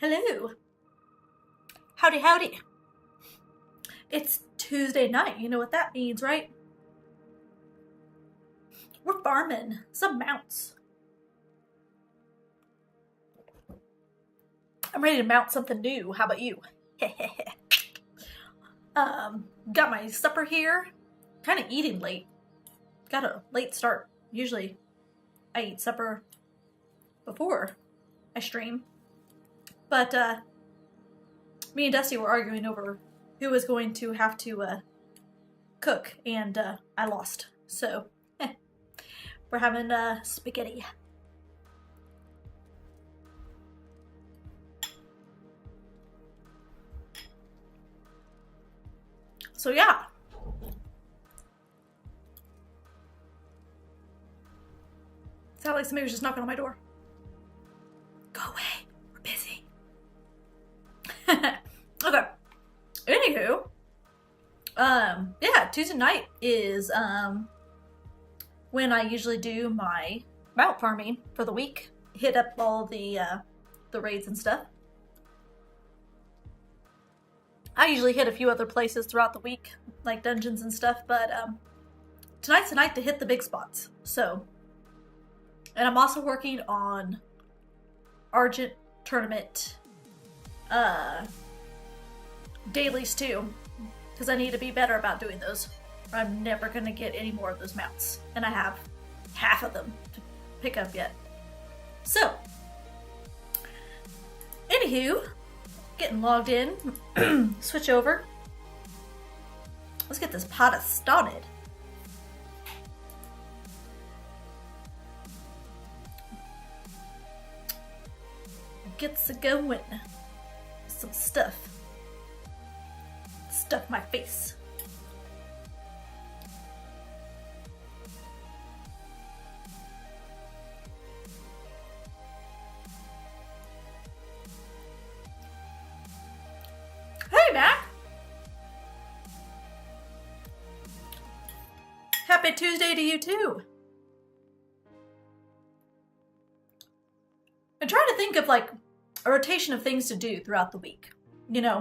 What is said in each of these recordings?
Hello. Howdy, howdy. It's Tuesday night. You know what that means, right? We're farming some mounts. I'm ready to mount something new. How about you? Got my supper here. Kind of eating late. Got a late start. Usually I eat supper before I stream. But me and Dusty were arguing over who was going to have to cook, and I lost. So we're having spaghetti. So yeah. Sounds like somebody was just knocking on my door. Go away. We're busy. Okay. Anywho, yeah, Tuesday night is when I usually do my mount farming for the week. Hit up all the raids and stuff. I usually hit a few other places throughout the week, like dungeons and stuff, but tonight's the night to hit the big spots. So, and I'm also working on Argent Tournament dailies too, because I need to be better about doing those. I'm never going to get any more of those mounts, and I have half of them to pick up yet. So, anywho, getting logged in, switch over. Let's get this pot started. Gets going. Some stuff. Stuff my face. Hey, Mac! Happy Tuesday to you too. I'm trying to think of like a rotation of things to do throughout the week. You know,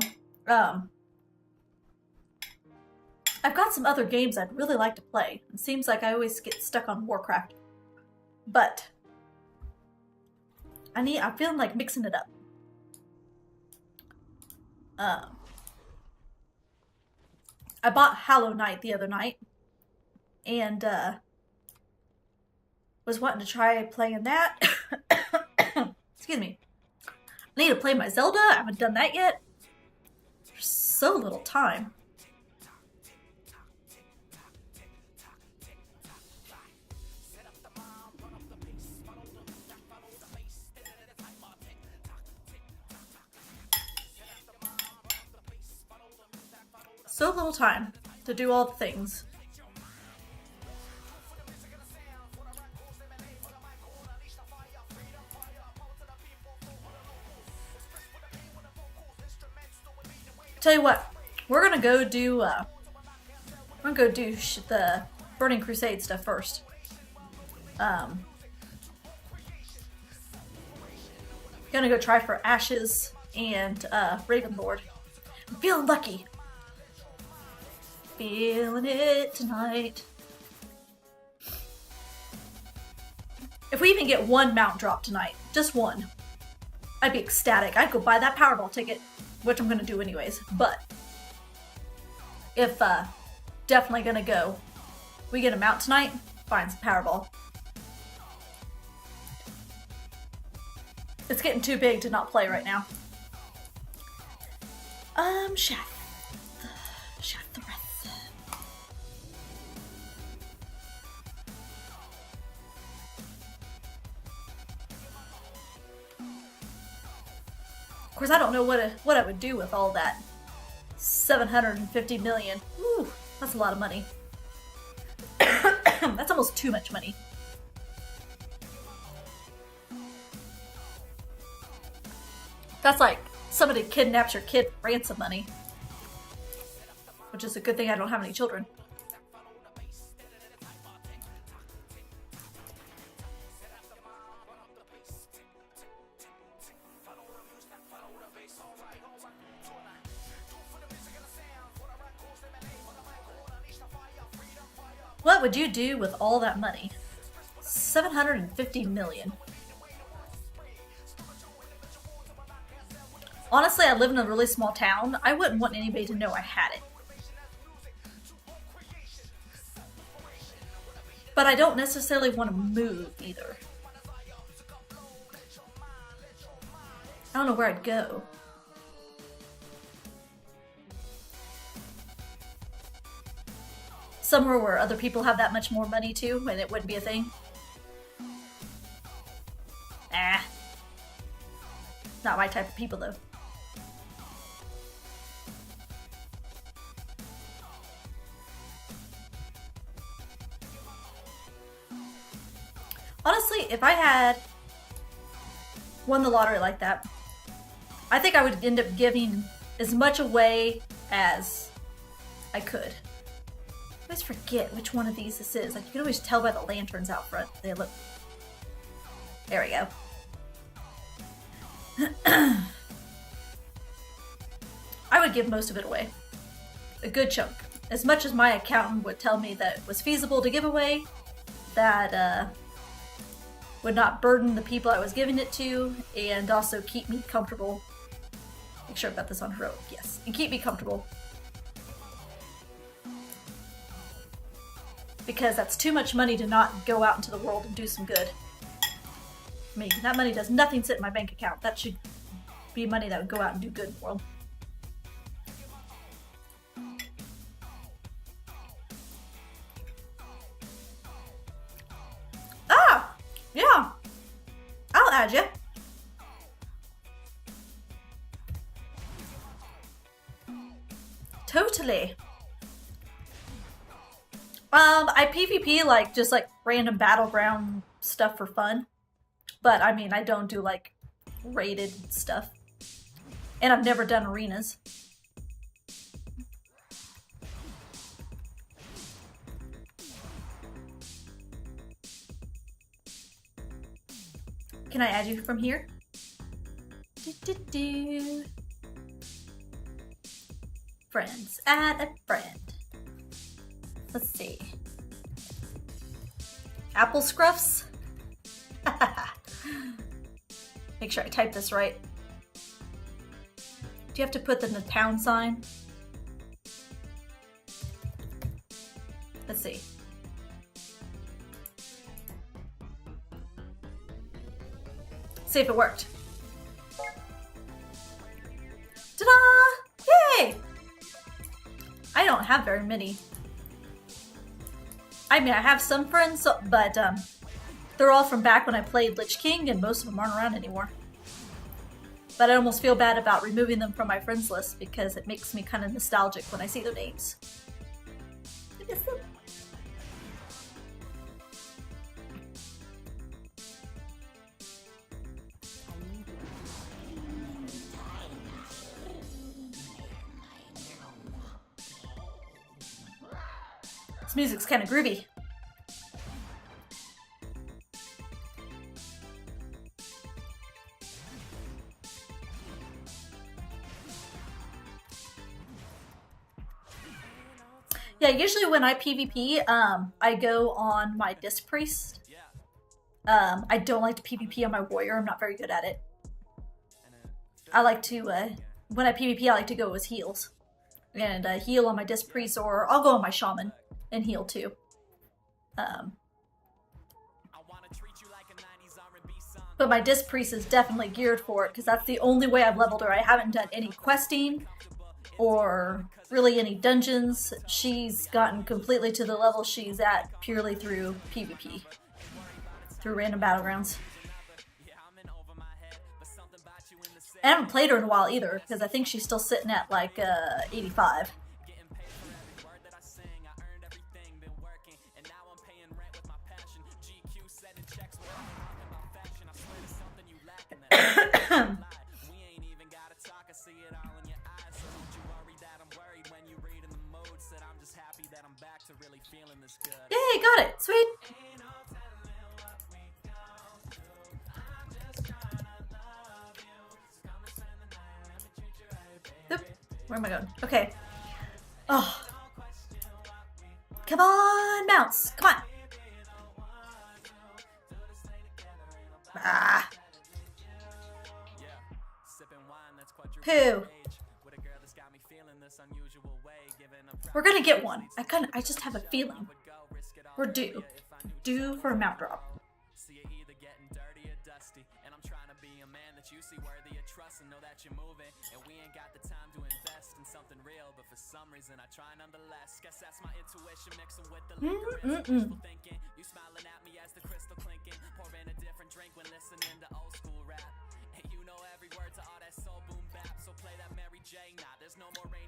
I've got some other games I'd really like to play. It seems like I always get stuck on Warcraft. But I'm feeling like mixing it up. I bought Hollow Knight the other night, and was wanting to try playing that. Excuse me. I need to play my Zelda. I haven't done that yet. There's so little time. So little time to do all the things. Tell you what, we're gonna go do the Burning Crusade stuff first. Gonna go try for Ashes and Ravenlord. I'm feeling lucky. Feeling it tonight. If we even get one mount drop tonight, just one, I'd be ecstatic. I'd go buy that Powerball ticket, which I'm gonna do anyways. But if definitely gonna go, we get a mount tonight, find some Powerball. It's getting too big to not play right now. Shaft the breath. Of course, I don't know what I would do with all that. 750 million. Ooh, that's a lot of money. That's almost too much money. That's like somebody kidnaps your kid for ransom money. Which is a good thing I don't have any children. What would you do with all that money? 750 million. Honestly, I live in a really small town. I wouldn't want anybody to know I had it. But I don't necessarily want to move either. I don't know where I'd go. Somewhere where other people have that much more money too, and it wouldn't be a thing. Not my type of people though. Honestly, if I had won the lottery like that, I think I would end up giving as much away as I could. I always forget which one of these this is. Like, you can always tell by the lanterns out front. They look... There we go. I would give most of it away. A good chunk. As much as my accountant would tell me that it was feasible to give away, that would not burden the people I was giving it to, and also keep me comfortable. Make sure I've got this on heroic, yes. And keep me comfortable. Because that's too much money to not go out into the world and do some good. I mean, that money does nothing sit in my bank account. That should be money that would go out and do good in the world. Ah! Yeah! I'll add you. Totally. I PvP like just like random battleground stuff for fun. But I mean, I don't do like rated stuff. And I've never done arenas. Can I add you from here? Friends, add a friend. Let's see. Apple Scruffs? Make sure I type this right. Do you have to put the pound sign? Let's see. See if it worked. Ta-da! Yay! I don't have very many. I mean, I have some friends, but they're all from back when I played Lich King, and most of them aren't around anymore. But I almost feel bad about removing them from my friends list because it makes me kind of nostalgic when I see their names. I miss them. This music's kind of groovy. Yeah, usually when I PvP, I go on my Disc Priest. I don't like to PvP on my Warrior. I'm not very good at it. I like to, when I PvP, I like to go with heals. And heal on my Disc Priest, or I'll go on my Shaman and heal too. But my Disc Priest is definitely geared for it, because that's the only way I've leveled her. I haven't done any questing or really any dungeons. She's gotten completely to the level she's at purely through PvP, through random battlegrounds. I haven't played her in a while either, because I think she's still sitting at like 85. Yay, got it. Sweet. Oop. Where am I going? Okay. Oh. Come on, mounts. Come on. Ah. Pooh. We're gonna get one. I just have a feeling. We're due. Due for a mount drop.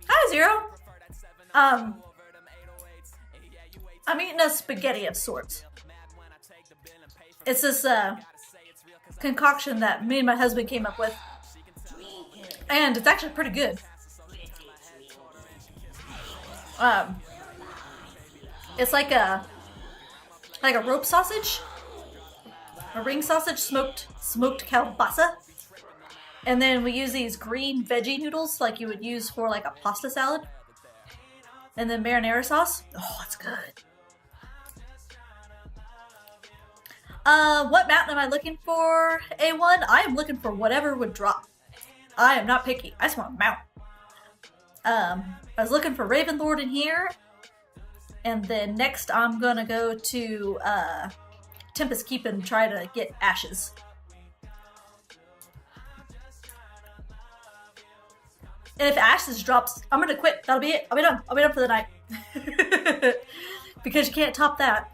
Hi, Zero. I'm eating a spaghetti of sorts. It's this concoction that me and my husband came up with, and it's actually pretty good. It's like a rope sausage, a ring sausage, smoked kielbasa, and then we use these green veggie noodles like you would use for like a pasta salad, and then marinara sauce. Oh, it's good. What mountain am I looking for? A1? I am looking for whatever would drop. I am not picky. I just want a mount. I was looking for Ravenlord in here. And then next I'm gonna go to Tempest Keep and try to get Ashes. And if Ashes drops, I'm gonna quit. That'll be it. I'll be done. I'll be done for the night. Because you can't top that.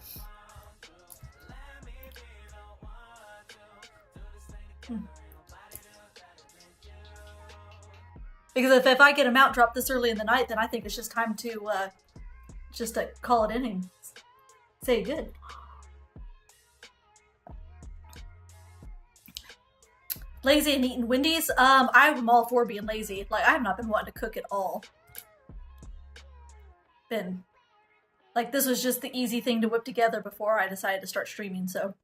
Because if I get a mount drop this early in the night, then I think it's just time to call it in and say good. Lazy and eating Wendy's. I'm all for being lazy. Like, I have not been wanting to cook at all. Been like, this was just the easy thing to whip together before I decided to start streaming. So,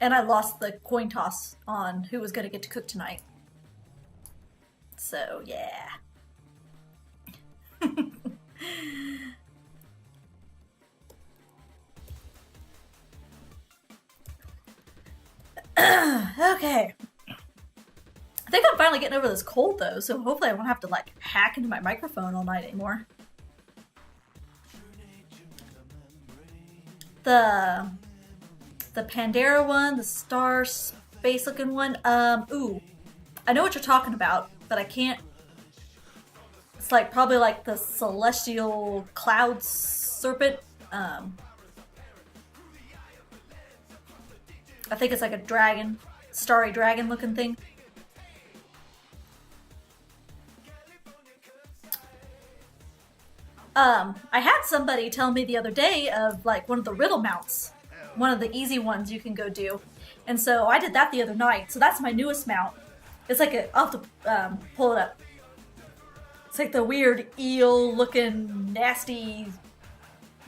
and I lost the coin toss on who was going to get to cook tonight. So yeah. Okay. I think I'm finally getting over this cold though, so hopefully I won't have to like hack into my microphone all night anymore. The Pandera one, the star space looking one. Ooh. I know what you're talking about, but I can't. It's like probably like the celestial cloud serpent. I think it's like a dragon, starry dragon looking thing. I had somebody tell me the other day of like one of the riddle mounts, one of the easy ones you can go do. And so I did that the other night. So that's my newest mount. It's like I'll have to pull it up. It's like the weird eel looking nasty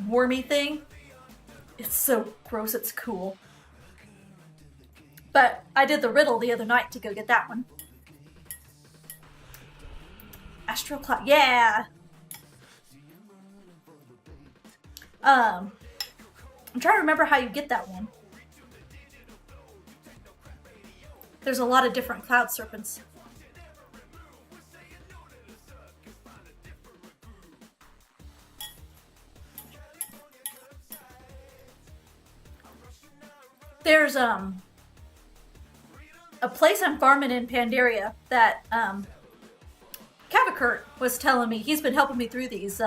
wormy thing. It's so gross, it's cool. But I did the riddle the other night to go get that one. Astral Cloud, yeah! I'm trying to remember how you get that one. There's a lot of different cloud serpents. There's a place I'm farming in Pandaria that Cavakurt was telling me. He's been helping me through these.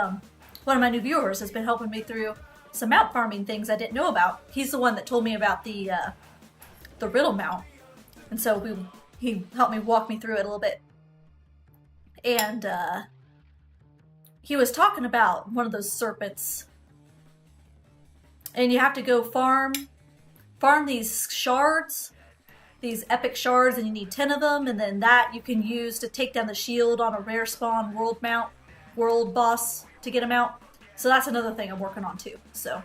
One of my new viewers has been helping me through some mount farming things I didn't know about. He's the one that told me about the riddle mount, and so he helped me walk me through it a little bit. And he was talking about one of those serpents, and you have to go farm these shards, these epic shards, and you need 10 of them, and then that you can use to take down the shield on a rare spawn world boss to get him out. So that's another thing I'm working on too. So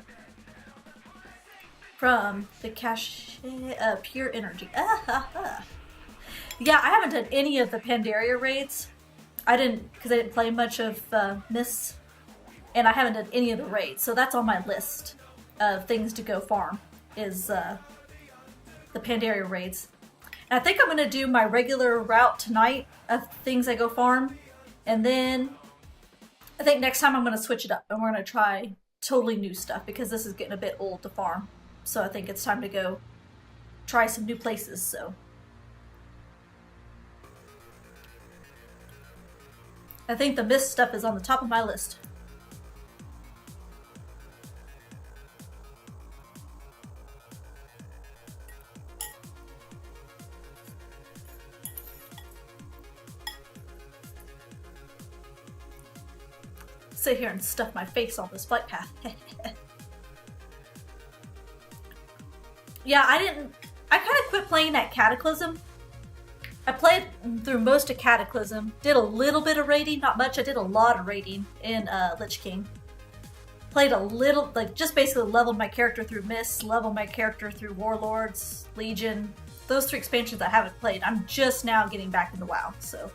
from the cache, pure energy. Yeah, I haven't done any of the Pandaria raids. Because I didn't play much of Miss and I haven't done any of the raids, so that's on my list of things to go farm, is the Pandaria raids. And I think I'm going to do my regular route tonight of things I go farm, and then I think next time I'm going to switch it up, and we're going to try totally new stuff, because this is getting a bit old to farm. So I think it's time to go try some new places, so. I think the mist stuff is on the top of my list. Sit here and stuff my face on this flight path. Yeah, I kind of quit playing that Cataclysm. I played through most of Cataclysm, did a little bit of raiding, not much. I did a lot of raiding in Lich King. Played a little, like, just basically leveled my character through Mist, leveled my character through Warlords, Legion. Those 3 expansions I haven't played. I'm just now getting back into WoW, so.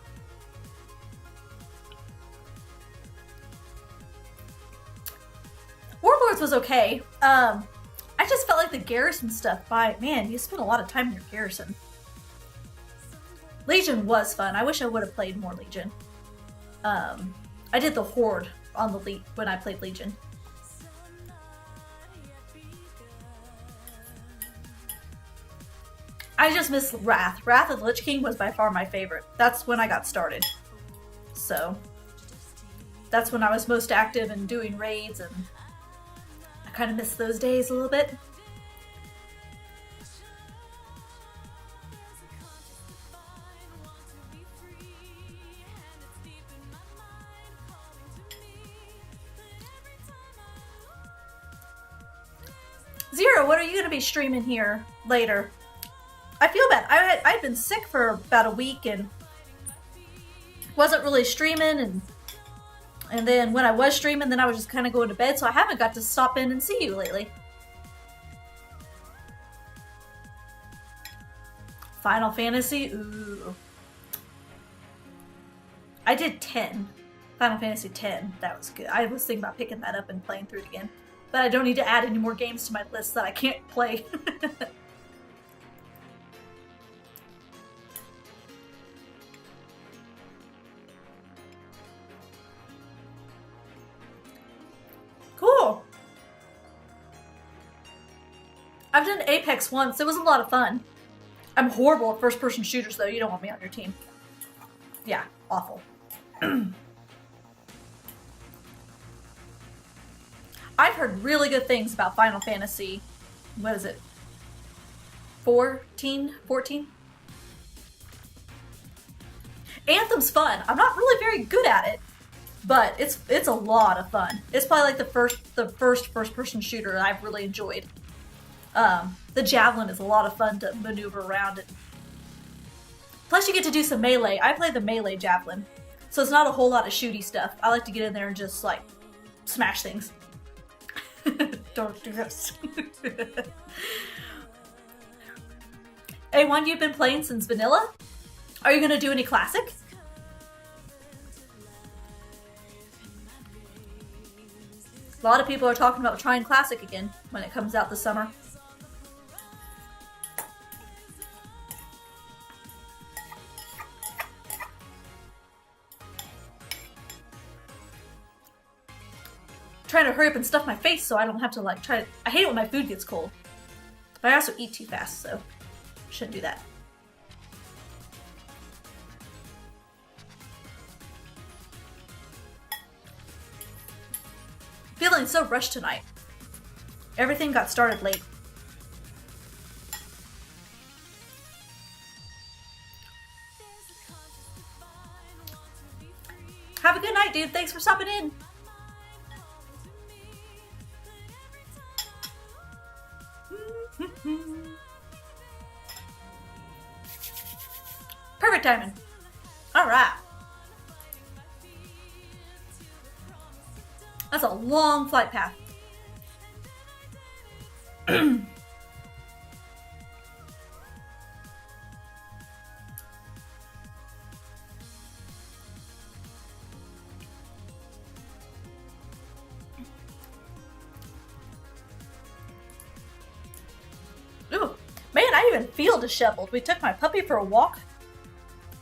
Warlords was okay. I just felt like the garrison stuff, man, you spent a lot of time in your garrison. Legion was fun. I wish I would have played more Legion. I did the Horde on the when I played Legion. I just miss Wrath. Wrath of the Lich King was by far my favorite. That's when I got started. So, that's when I was most active and doing raids, and I kind of miss those days a little bit. Zero, what are you going to be streaming here later? I feel bad. I'd been sick for about a week and wasn't really streaming, and then when I was streaming, then I was just kind of going to bed, so I haven't got to stop in and see you lately. Final Fantasy? Ooh. I did 10. Final Fantasy 10. That was good. I was thinking about picking that up and playing through it again. But I don't need to add any more games to my list that I can't play. Cool. I've done Apex once. It was a lot of fun. I'm horrible at first-person shooters, though. You don't want me on your team. Yeah, awful. I've heard really good things about Final Fantasy. What is it? 14? Anthem's fun. I'm not really very good at it, but it's a lot of fun. It's probably like the first first-person shooter I've really enjoyed. The Javelin is a lot of fun to maneuver around it. Plus you get to do some melee. I play the melee Javelin, so it's not a whole lot of shooty stuff. I like to get in there and just, like, smash things. Don't do this. A1, you've been playing since vanilla? Are you gonna do any classic? A lot of people are talking about trying classic again when it comes out this summer. Trying to hurry up and stuff my face so I don't have to, like, try to... I hate it when my food gets cold. But I also eat too fast, so shouldn't do that. Feeling so rushed tonight. Everything got started late. Have a good night, dude. Thanks for stopping in. Perfect timing. All right. That's a long flight path. don't even feel disheveled. We took my puppy for a walk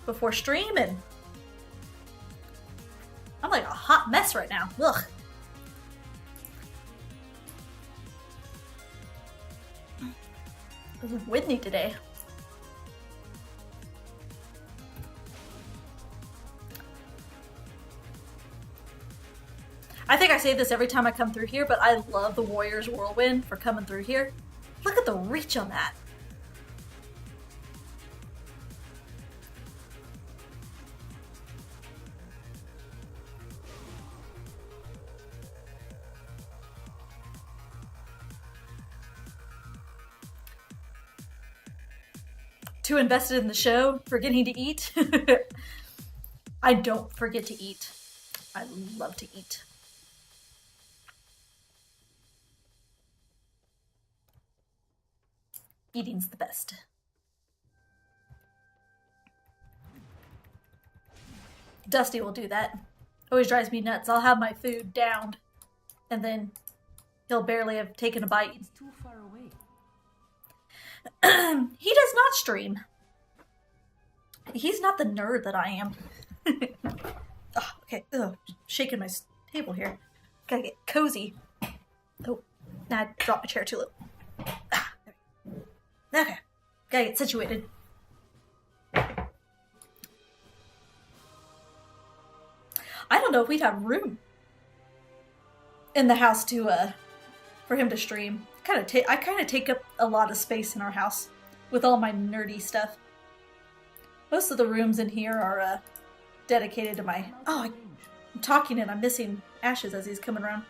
before stream, and I'm like a hot mess right now. Ugh. It was windy today. I think I say this every time I come through here, but I love the Warriors Whirlwind for coming through here. Look at the reach on that. Too invested in the show, forgetting to eat. I don't forget to eat. I love to eat. Eating's the best. Dusty will do that. Always drives me nuts. I'll have my food downed, and then he'll barely have taken a bite. It's too far away. He does not stream. He's not the nerd that I am. Oh, okay. Ugh, shaking my table here. Gotta get cozy. Oh, I dropped my chair too low. Ah, okay. Gotta get situated. I don't know if we'd have room in the house to for him to stream. I kind of take up a lot of space in our house with all my nerdy stuff. Most of the rooms in here are dedicated to my... Oh, I'm talking and I'm missing Ashes as he's coming around.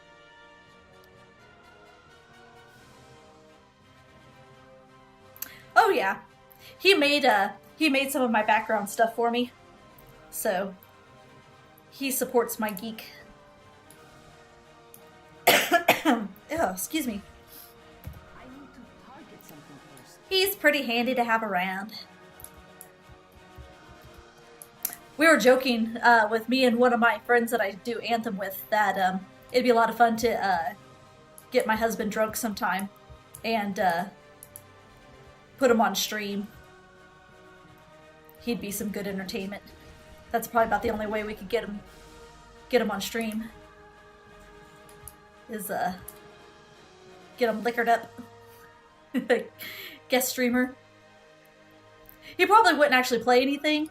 Oh yeah, he made some of my background stuff for me, so he supports my geek. Ew, excuse me. I need to target something first. He's pretty handy to have around. We were joking with me and one of my friends that I do Anthem with that it'd be a lot of fun to get my husband drunk sometime and put him on stream. He'd be some good entertainment. That's probably about the only way we could get him on stream. Is get him liquored up. Guest streamer. He probably wouldn't actually play anything.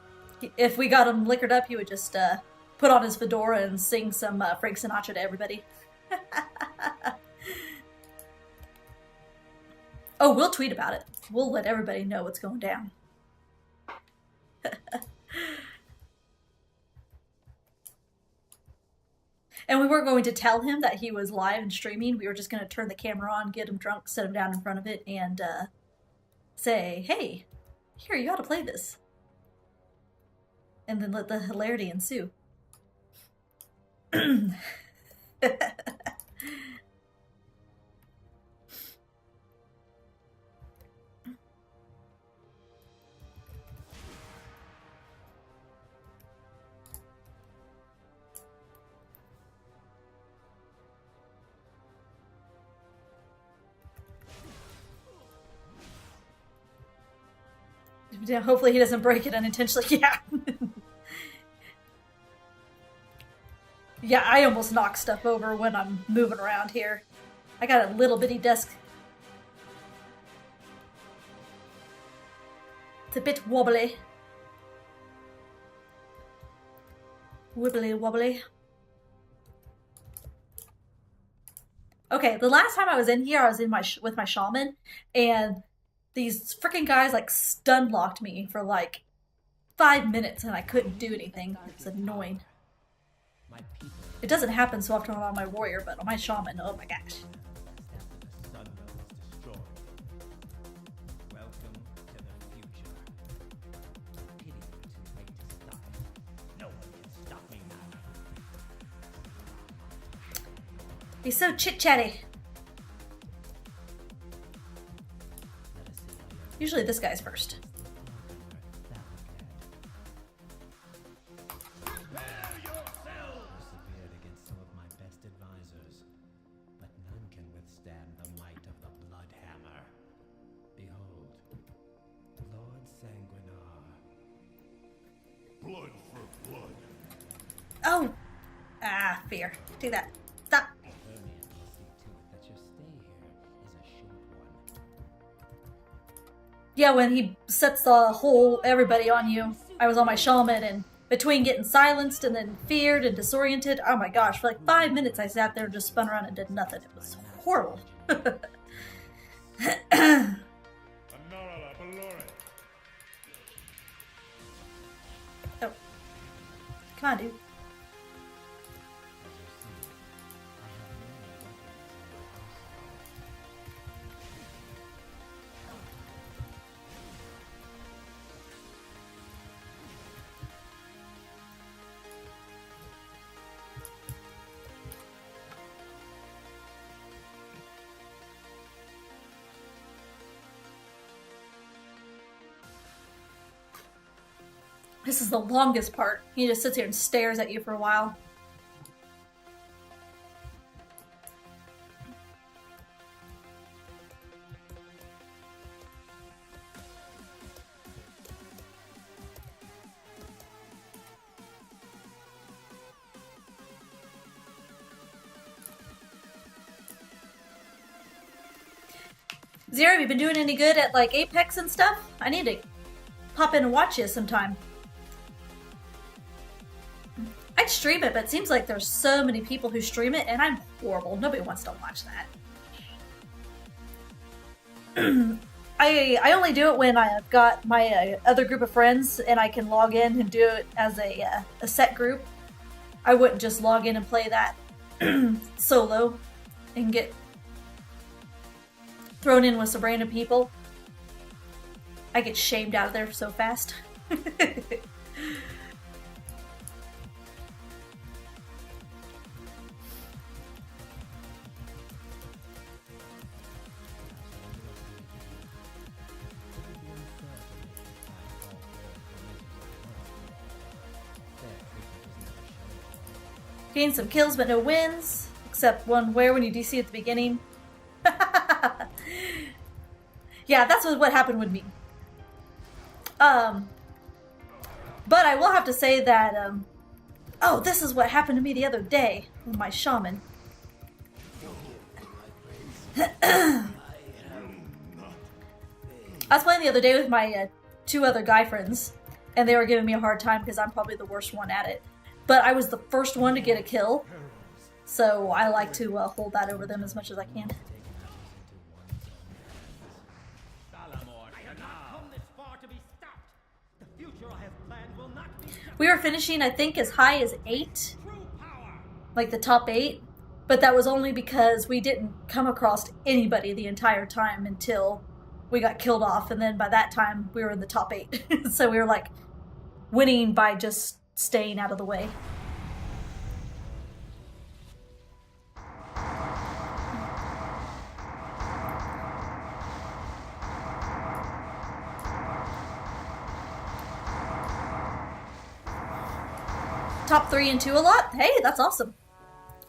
If we got him liquored up, he would just put on his fedora and sing some Frank Sinatra to everybody. Oh, we'll tweet about it. We'll let everybody know what's going down. And we weren't going to tell him that he was live and streaming. We were just going to turn the camera on, get him drunk, set him down in front of it, and say, hey, here, you ought to play this. And then let the hilarity ensue. Yeah, hopefully he doesn't break it unintentionally. Yeah. Yeah, I almost knock stuff over when I'm moving around here. I got a little bitty desk. It's a bit wobbly. Wibbly wobbly. Okay, the last time I was in here, I was in with my shaman, and these freaking guys like stun locked me for like 5 minutes, and I couldn't do anything. It's annoying. It doesn't happen so often on my warrior, but on my shaman, oh my gosh. He's so chit-chatty. Usually this guy's first. Fear. Do that. Stop. Ermion will see to it that your stay here is a short one. Yeah, when he sets the whole everybody on you, I was on my shaman, and between getting silenced and then feared and disoriented, oh my gosh, for like 5 minutes I sat there and just spun around and did nothing. It was horrible. Oh. Come on, dude. As you see, I have no more weapons in This is the longest part. He just sits here and stares at you for a while. Zero, have you been doing any good at like Apex and stuff? I need to pop in and watch you sometime. I'd stream it, but it seems like there's so many people who stream it, and I'm horrible. Nobody wants to watch that. I only do it when I've got my other group of friends, and I can log in and do it as a set group. I wouldn't just log in and play that solo and get thrown in with some random people. I get shamed out of there so fast. Gain some kills but no wins, except one where when you DC at the beginning. Yeah, that's what happened with me. But I will have to say that, oh, this is what happened to me the other day with my shaman. I was playing the other day with my two other guy friends, and they were giving me a hard time because I'm probably the worst one at it. But I was the first one to get a kill, so I like to hold that over them as much as I can. We were finishing, I think, as high as 8, like the top 8, but that was only because we didn't come across anybody the entire time until we got killed off, and then by that time we were in the top 8. So we were like winning by just staying out of the way. Top 3 and 2 a lot? Hey, that's awesome.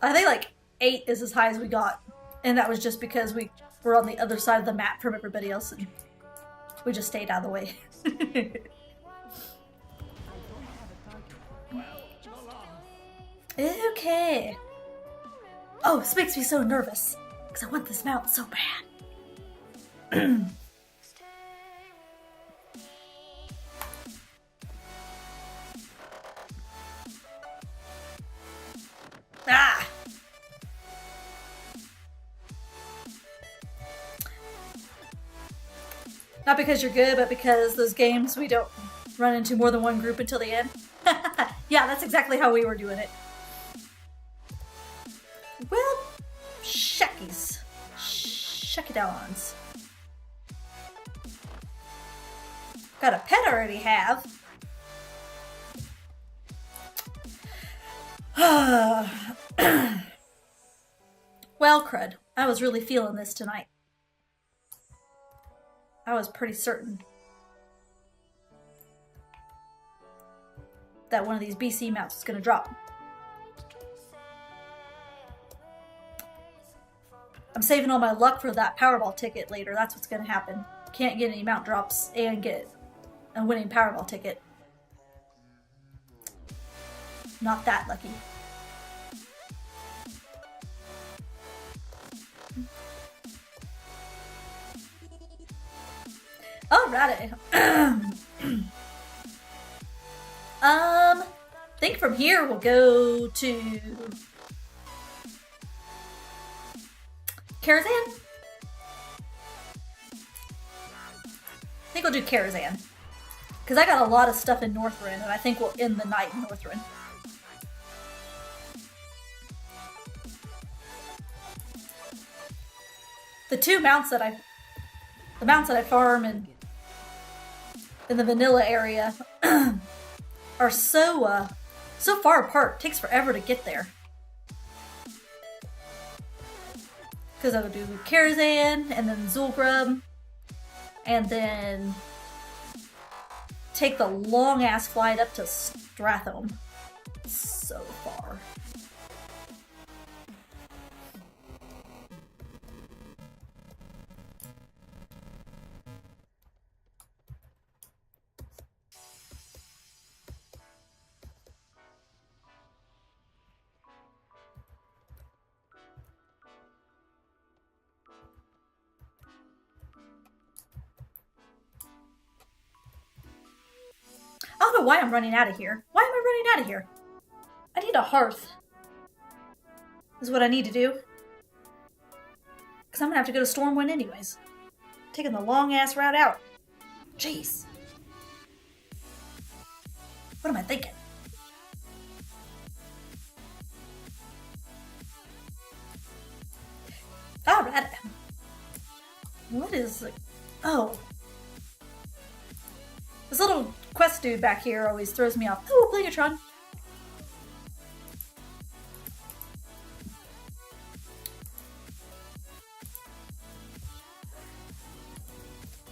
I think like 8 is as high as we got. And that was just because we were on the other side of the map from everybody else and we just stayed out of the way. Okay. Oh, this makes me so nervous. Because I want this mount so bad. Ah! Not because you're good, but because those games we don't run into more than one group until the end. Yeah, that's exactly how we were doing it. Well, shuckies. Shuckydons. Got a pet I already have. Well, crud. I was really feeling this tonight. I was pretty certain that one of these BC mounts was going to drop. I'm saving all my luck for that Powerball ticket later. That's what's going to happen. Can't get any mount drops and get a winning Powerball ticket. Not that lucky. Alrighty. I think from here we'll go to Karazhan? I think we'll do Karazhan. Because I got a lot of stuff in Northrend, and I think we'll end the night in Northrend. The mounts that I farm in the vanilla area are so far apart. It takes forever to get there. Because I would do Karazhan and then Zul'Gurub, and then take the long ass flight up to Strathome. So far. I don't know why I'm running out of here. Why am I running out of here? I need a hearth. Is what I need to do. Because I'm going to have to go to Stormwind anyways. Taking the long ass route out. Jeez. What am I thinking? Alright. What is it? Oh. This little quest dude back here always throws me off. Oh, Blingatron.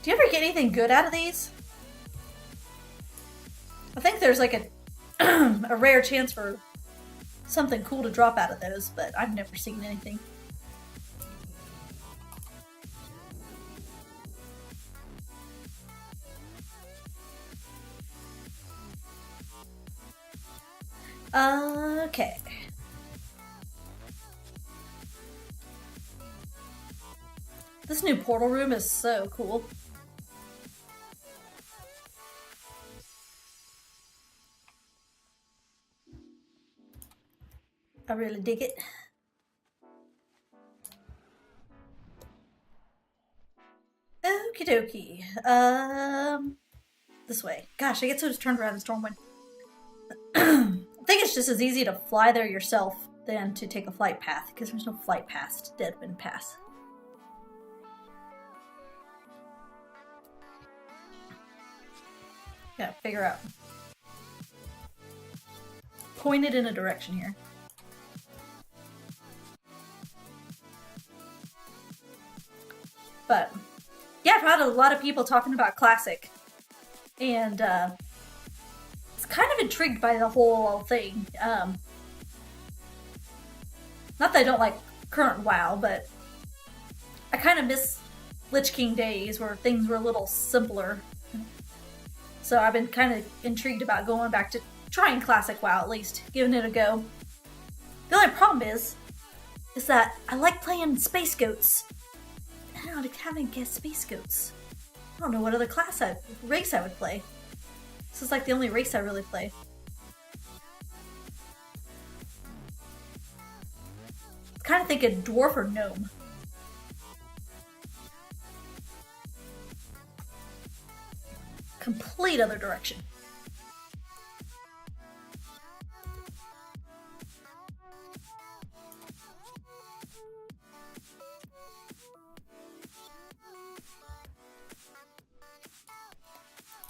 Do you ever get anything good out of these? I think there's like a rare chance for something cool to drop out of those, but I've never seen anything. Okay. This new portal room is so cool. I really dig it. Okie dokie. This way. Gosh, I get so turned around in Stormwind. I think it's just as easy to fly there yourself than to take a flight path, because there's no flight path to Deadwind Pass. Gotta figure out. Point it in a direction here. But yeah, I've had a lot of people talking about Classic, and it's kind of intrigued by the whole thing. Not that I don't like current WoW, but I kind of miss Lich King days where things were a little simpler. So I've been kind of intrigued about going back to trying Classic WoW, at least, giving it a go. The only problem is that I like playing Space Goats. I don't haven't guessed Space Goats. I don't know what other race I would play. This is like the only race I really play. Kind of thinking dwarf or gnome. Complete other direction.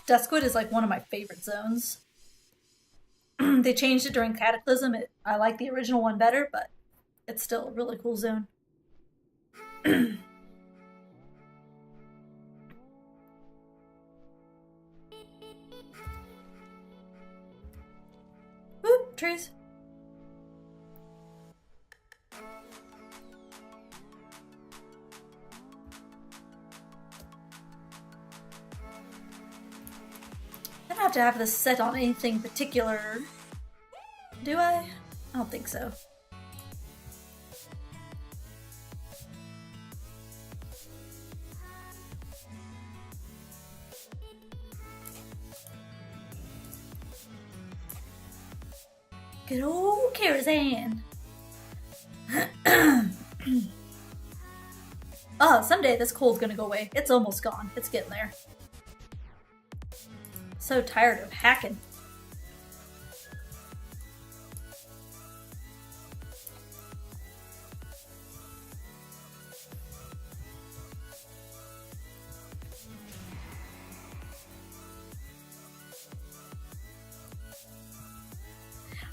Duskwood is like one of my favorite zones. They changed it during Cataclysm. I like the original one better, but it's still a really cool zone. Whoop, trees. I don't have to have this set on anything particular, do I? I don't think so. Good old Karazhan. Oh, someday this cold's gonna go away. It's almost gone. It's getting there. So tired of hacking.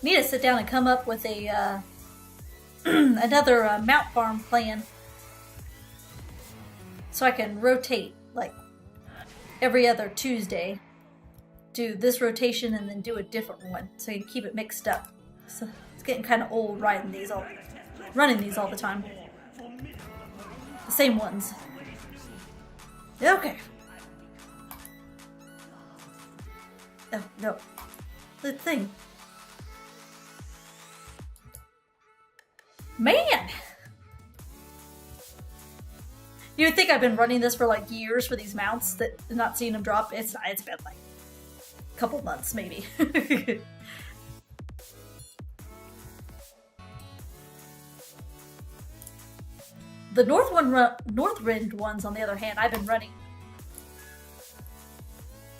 Need to sit down and come up with a another mount farm plan, so I can rotate like every other Tuesday. Do this rotation and then do a different one, so you can keep it mixed up. So it's getting kind of old running these all the time. The same ones. Okay. Oh no, the thing. Man! You would think I've been running this for like years for these mounts that not seeing them drop. It's been like a couple months maybe. The Northrend ones, on the other hand, I've been running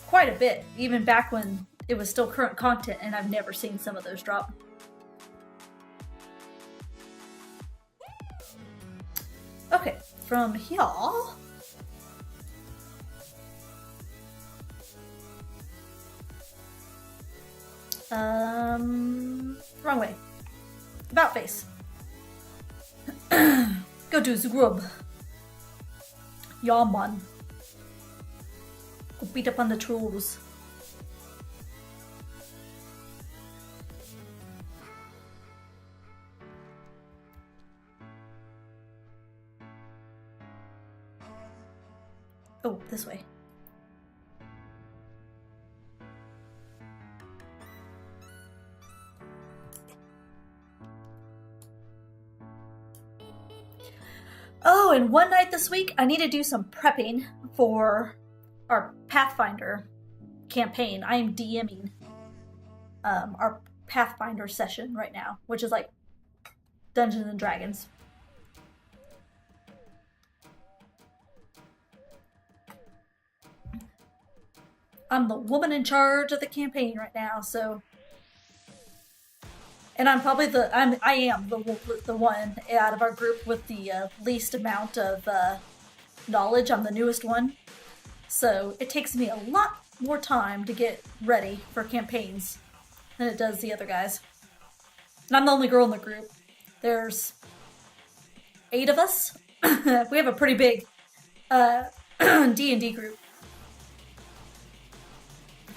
quite a bit, even back when it was still current content, and I've never seen some of those drop. Okay, from here. Wrong way. About face. Go to the grub. Yeah, man. Go beat up on the trolls. Oh, this way. Oh, and one night this week, I need to do some prepping for our Pathfinder campaign. I am DMing our Pathfinder session right now, which is like Dungeons and Dragons. I'm the woman in charge of the campaign right now, so, and I'm probably I am the one out of our group with the least amount of knowledge. I'm the newest one, so it takes me a lot more time to get ready for campaigns than it does the other guys. And I'm the only girl in the group. There's 8 of us. We have a pretty big D&D group.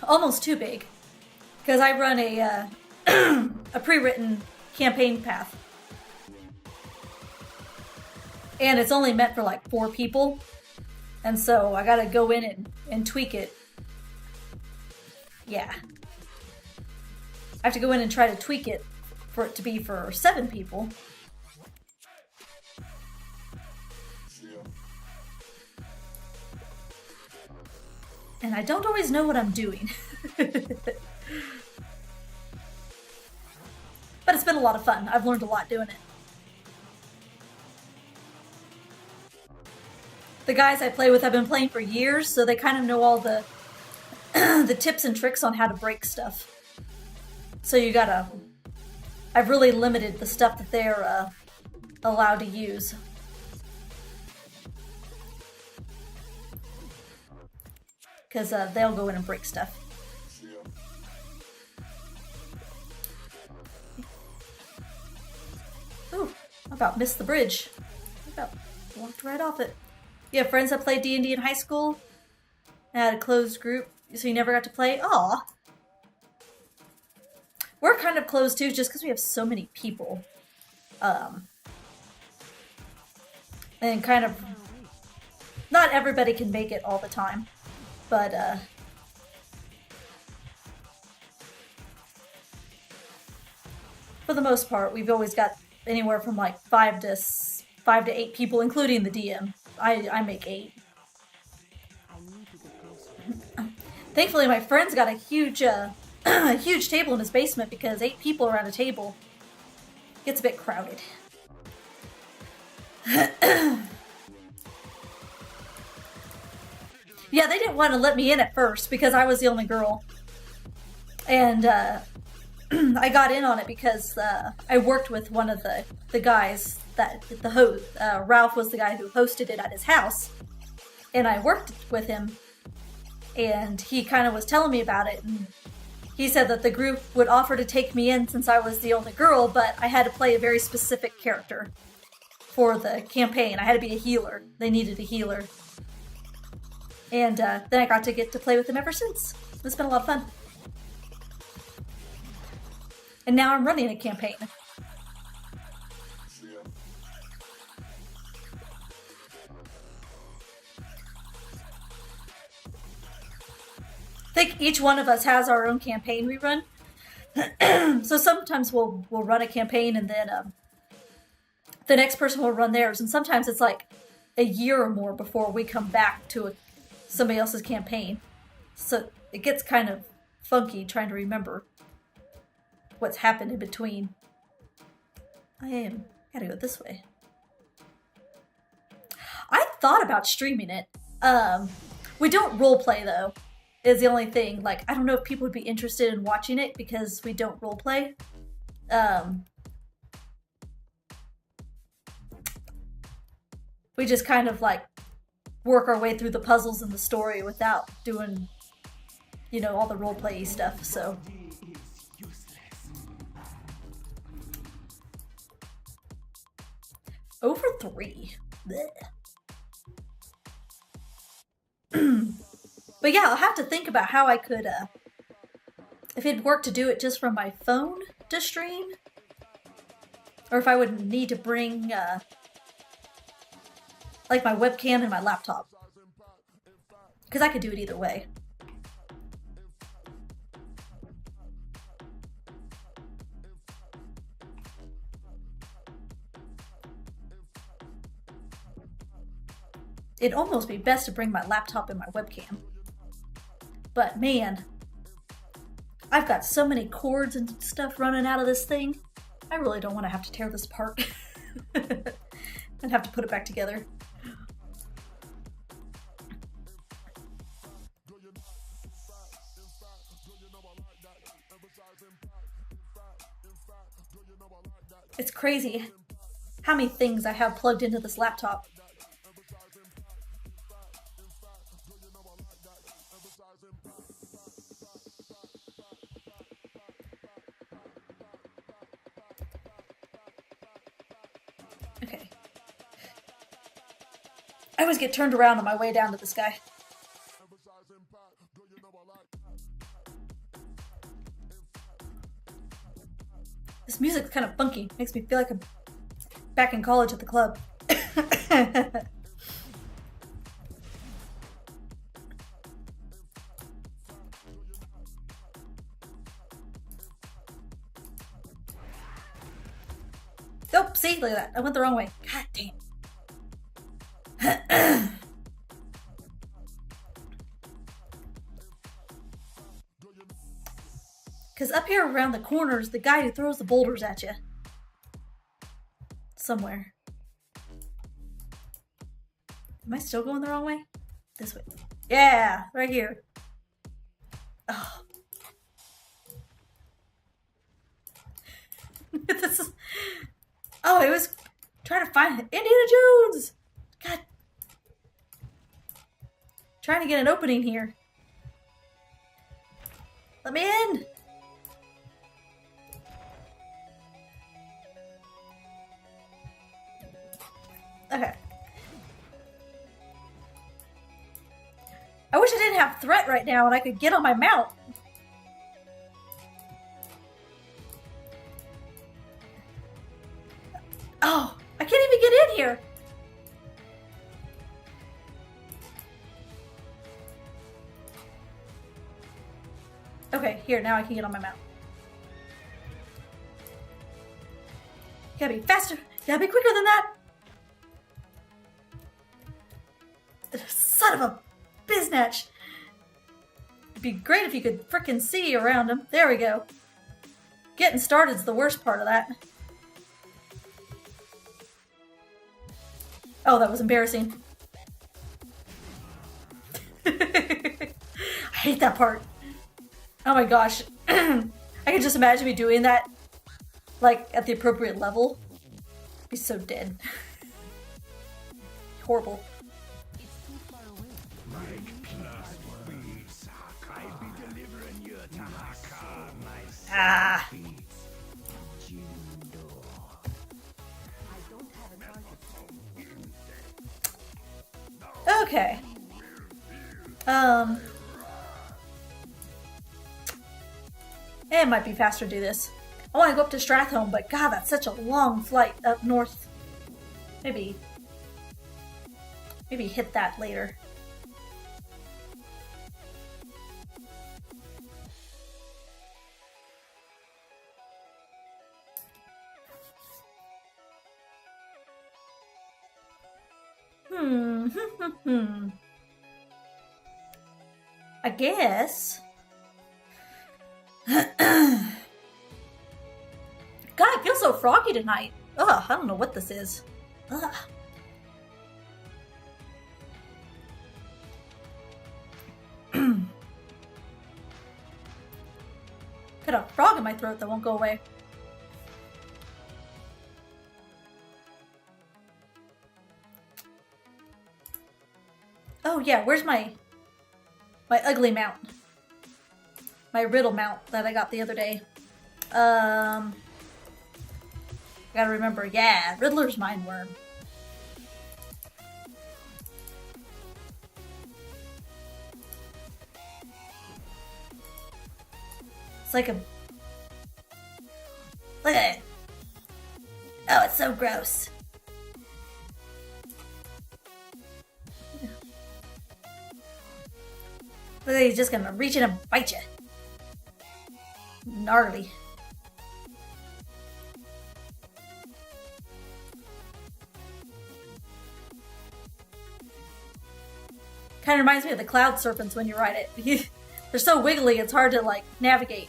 Almost too big, because I run a a pre-written campaign path, and it's only meant for like 4 people, and so I gotta go in and tweak it. Yeah, I have to go in and try to tweak it for it to be for 7 people. And I don't always know what I'm doing. But it's been a lot of fun. I've learned a lot doing it. The guys I play with have been playing for years, so they kind of know all the the tips and tricks on how to break stuff. So you gotta... I've really limited the stuff that they're allowed to use. Because they'll go in and break stuff. Ooh, I about missed the bridge. I about walked right off it. You have friends that played D&D in high school? And had a closed group, so you never got to play? Aw. We're kind of closed too, just because we have so many people. And kind of... Not everybody can make it all the time. But, for the most part, we've always got anywhere from like 5 to 8 people, including the DM. I make 8. Thankfully, my friend's got a huge a huge table in his basement because 8 people around a table gets a bit crowded. Yeah, they didn't want to let me in at first because I was the only girl. And I got in on it because I worked with one of the guys that the host. Ralph was the guy who hosted it at his house. And I worked with him. And he kind of was telling me about it. And he said that the group would offer to take me in since I was the only girl, but I had to play a very specific character for the campaign. I had to be a healer. They needed a healer. And then I got to get to play with him ever since. It's been a lot of fun. And now I'm running a campaign. I think each one of us has our own campaign we run. So sometimes we'll run a campaign and then the next person will run theirs. And sometimes it's like a year or more before we come back to somebody else's campaign. So it gets kind of funky trying to remember what's happened in between. Gotta go this way. I thought about streaming it. We don't roleplay though, is the only thing. Like, I don't know if people would be interested in watching it because we don't roleplay. We just kind of like work our way through the puzzles and the story without doing, you know, all the roleplay stuff, so. Over 3. But yeah, I'll have to think about how I could, if it'd work to do it just from my phone to stream, or if I would need to bring, like my webcam and my laptop. Because I could do it either way. It'd almost be best to bring my laptop and my webcam. But man, I've got so many cords and stuff running out of this thing. I really don't want to have to tear this apart and have to put it back together. It's crazy how many things I have plugged into this laptop. Okay. I always get turned around on my way down to this guy. This music's kind of funky. Makes me feel like I'm back in college at the club. Oh, see? Look at that. I went the wrong way. God damn. Because up here around the corner is the guy who throws the boulders at you. Somewhere. Am I still going the wrong way? This way. Yeah, right here. Oh. This is... Oh, I was trying to find Indiana Jones! God. Trying to get an opening here. Let me in! Okay. I wish I didn't have threat right now and I could get on my mount. Oh, I can't even get in here. Okay, here, now I can get on my mount. Gotta be faster. Gotta be quicker than that. Son of a biznatch. It'd be great if you could frickin' see around him. There we go. Getting started's the worst part of that. Oh, that was embarrassing. I hate that part. Oh my gosh. I can just imagine me doing that, like, at the appropriate level. I'd be so dead. Horrible. It's too far away. Ah. I don't have a target. Okay. It might be faster to do this. I want to go up to Stratholme, but god, that's such a long flight up north. Maybe hit that later. I guess. God, I feel so froggy tonight. Ugh, I don't know what this is. Ugh. Got a frog in my throat that won't go away. Oh yeah, where's my ugly mount? My riddle mount that I got the other day. I gotta remember. Yeah, Riddler's Mindworm. It's like a... Look at it. Oh, it's so gross. Look like he's just gonna reach in and bite you. Gnarly. Kind of reminds me of the cloud serpents when you ride it. They're so wiggly, it's hard to, like, navigate.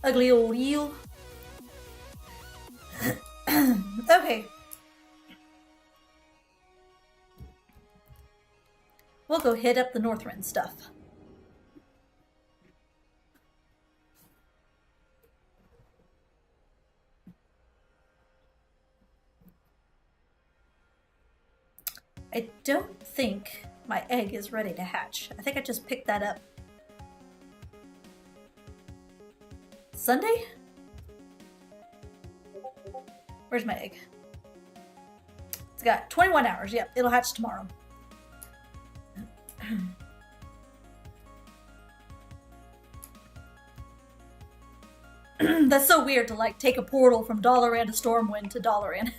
Ugly old eel. Okay. We'll go hit up the Northrend stuff. I don't think my egg is ready to hatch. I think I just picked that up. Sunday? Where's my egg? It's got 21 hours. Yep, it'll hatch tomorrow. That's so weird to, like, take a portal from Dalaran to Stormwind to Dalaran.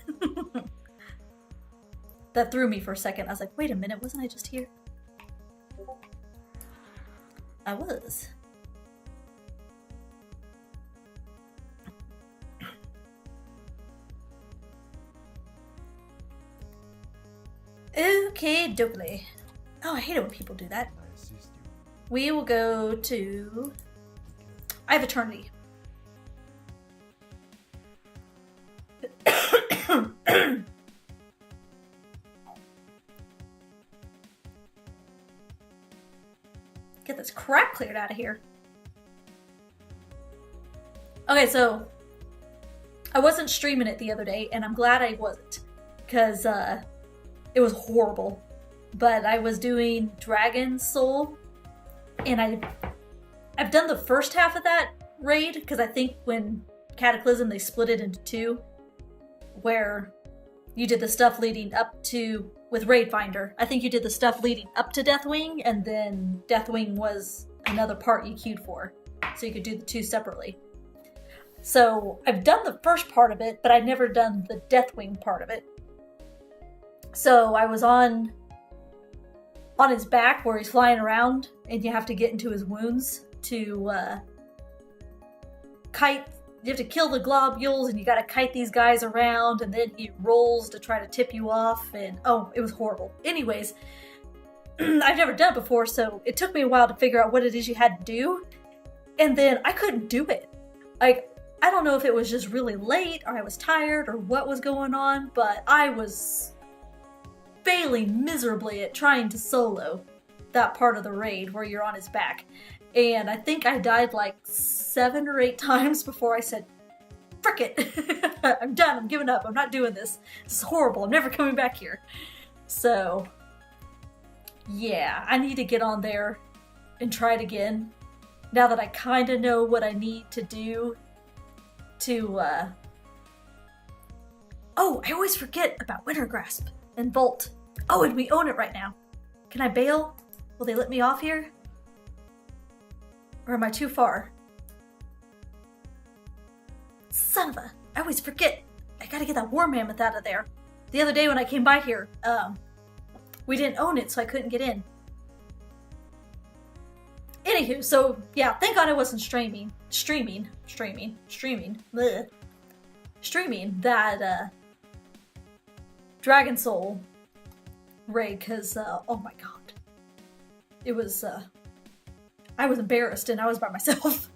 That threw me for a second. I was like, wait a minute, wasn't I just here? I was. Okay, dokey. Oh, I hate it when people do that. I assist you. We will go to... I have Eternity. Get this crap cleared out of here. Okay, so I wasn't streaming it the other day, and I'm glad I wasn't, because it was horrible. But I was doing Dragon Soul, and I've done the first half of that raid, because I think when Cataclysm they split it into two, where you did the stuff leading up to, with Raid Finder, I think you did the stuff leading up to Deathwing, and then Deathwing was another part you queued for, so you could do the two separately. So I've done the first part of it, but I'd never done the Deathwing part of it. So I was on his back where he's flying around, and you have to get into his wounds to kite you have to kill the globules and you gotta kite these guys around and then he rolls to try to tip you off and oh, it was horrible. Anyways, I've never done it before, so it took me a while to figure out what it is you had to do. And then I couldn't do it. Like, I don't know if it was just really late or I was tired or what was going on, but I was failing miserably at trying to solo that part of the raid where you're on his back. And I think I died like 7 or 8 times before I said, frick it. I'm done. I'm giving up. I'm not doing this. This is horrible. I'm never coming back here. So, yeah, I need to get on there and try it again. Now that I kind of know what I need to do to, Oh, I always forget about Winter Grasp and Bolt. Oh, and we own it right now. Can I bail? Will they let me off here? Or am I too far? Son of a... I always forget. I gotta get that war mammoth out of there. The other day when I came by here, we didn't own it, so I couldn't get in. Anywho, so yeah, thank God I wasn't streaming that Dragon Soul raid, because oh my god, it was I was embarrassed and I was by myself.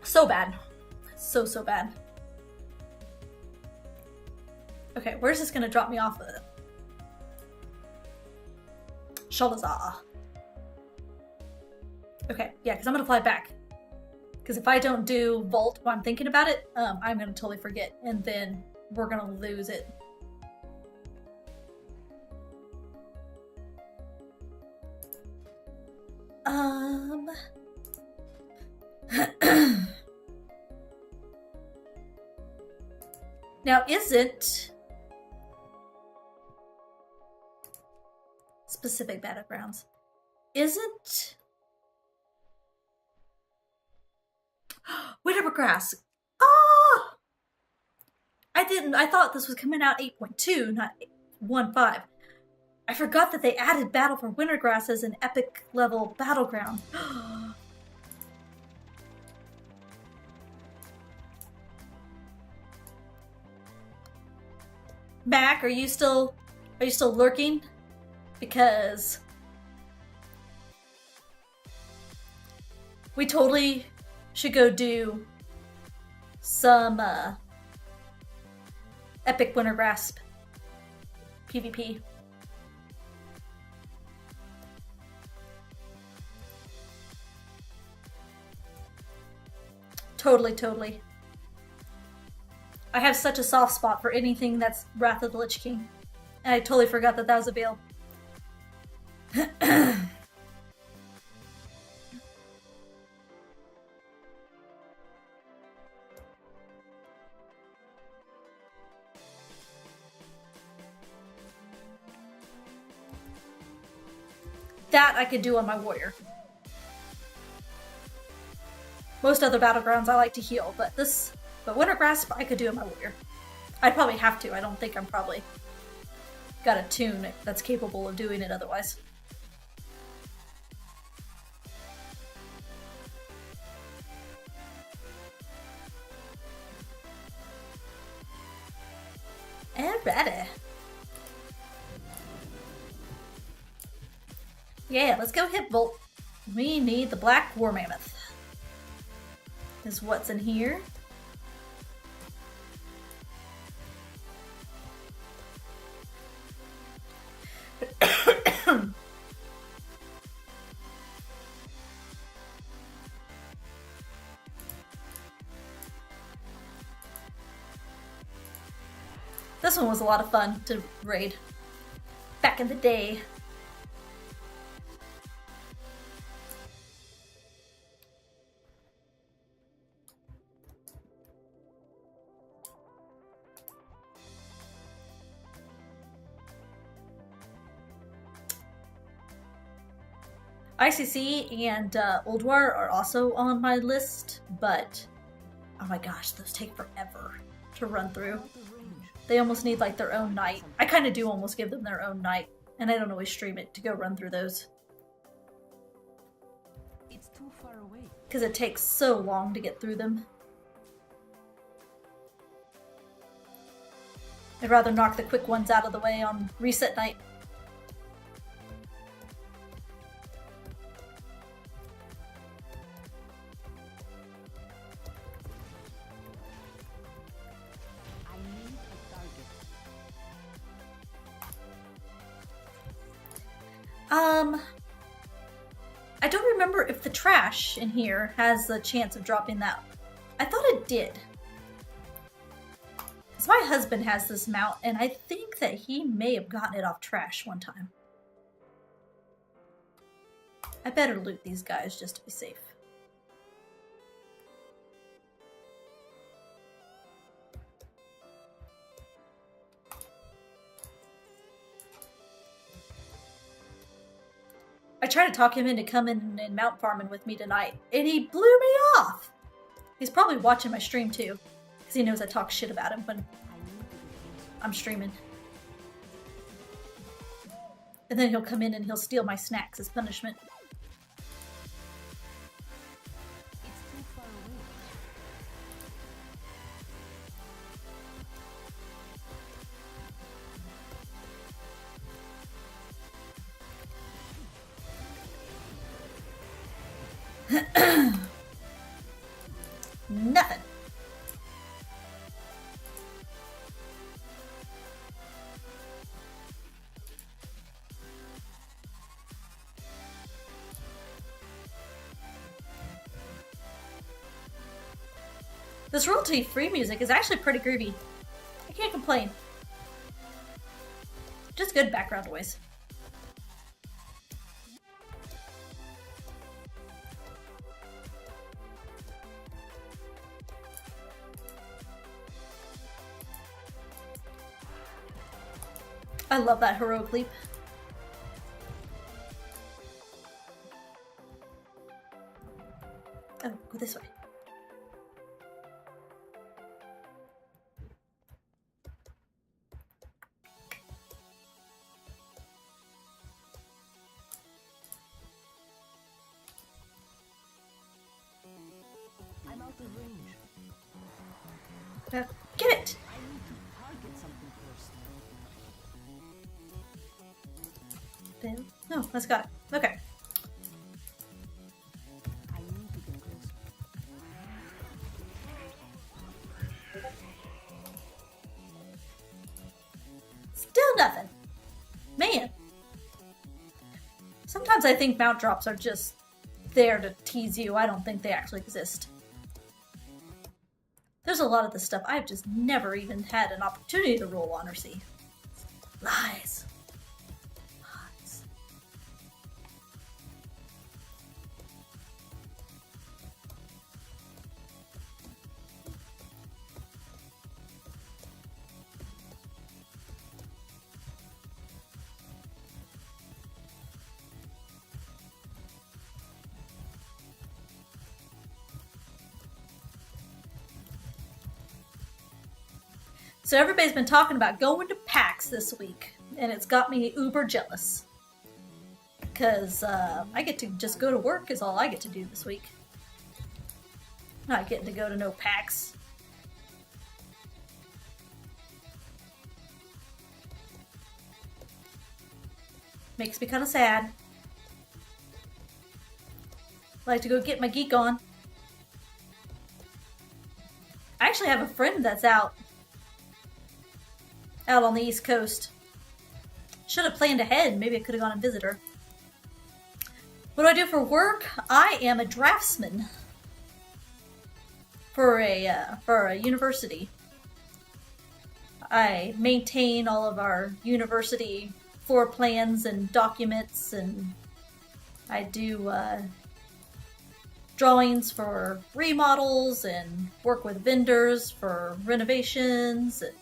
So bad, so bad. Okay, where's this gonna drop me off of? Shalazar. Okay, yeah, because I'm gonna fly back. Because if I don't do Vault while I'm thinking about it, I'm gonna totally forget, and then we're gonna lose it. Now, isn't specific battlegrounds? Isn't Whatever Grass? Oh, I thought this was coming out 8.2, not 1.5. I forgot that they added Battle for Wintergrass as an epic level battleground. Mac, are you still lurking? Because we totally should go do some epic Wintergrass PvP. Totally. I have such a soft spot for anything that's Wrath of the Lich King. And I totally forgot that was available. That I could do on my warrior. Most other battlegrounds I like to heal, but Winter Grasp I could do on my warrior. I'd probably have to. I don't think I'm probably got a tune that's capable of doing it otherwise. Alrighty. Yeah, let's go hit Bolt. We need the Black War Mammoth. Is what's in here. This one was a lot of fun to raid back in the day. ICC and Ulduar are also on my list, but oh my gosh, those take forever to run through. They almost need like their own night. I kind of do almost give them their own night, and I don't always stream it to go run through those. It's too too far away. because it takes so long to get through them. I'd rather knock the quick ones out of the way on reset night. I need a target. I don't remember if the trash in here has a chance of dropping that. I thought it did. Because my husband has this mount, and I think that he may have gotten it off trash one time. I better loot these guys just to be safe. I tried to talk him into coming and mount farming with me tonight, and he blew me off! He's probably watching my stream too, because he knows I talk shit about him when I need to get closer. I'm streaming. And then he'll come in and he'll steal my snacks as punishment. It's too far away. Nothing. This royalty-free music is actually pretty groovy. I can't complain. Just good background noise. I love that heroic leap. Oh, go this way. I'm out of range. Get it! I need to target something first. Then, oh, let's got it. Okay. I need to get closer. Still nothing. Man. Sometimes I think mount drops are just there to tease you. I don't think they actually exist. There's a lot of this stuff I've just never even had an opportunity to roll on or see. Lies. Lies. So everybody's been talking about going to PAX this week, and it's got me uber jealous. Because I get to just go to work is all I get to do this week. Not getting to go to no PAX. Makes me kind of sad. Like to go get my geek on. I actually have a friend that's out on the East Coast. Should have planned ahead. Maybe I could have gone and visited her. What do I do for work? I am a draftsman for a university. I maintain all of our university floor plans and documents, and I do drawings for remodels and work with vendors for renovations, and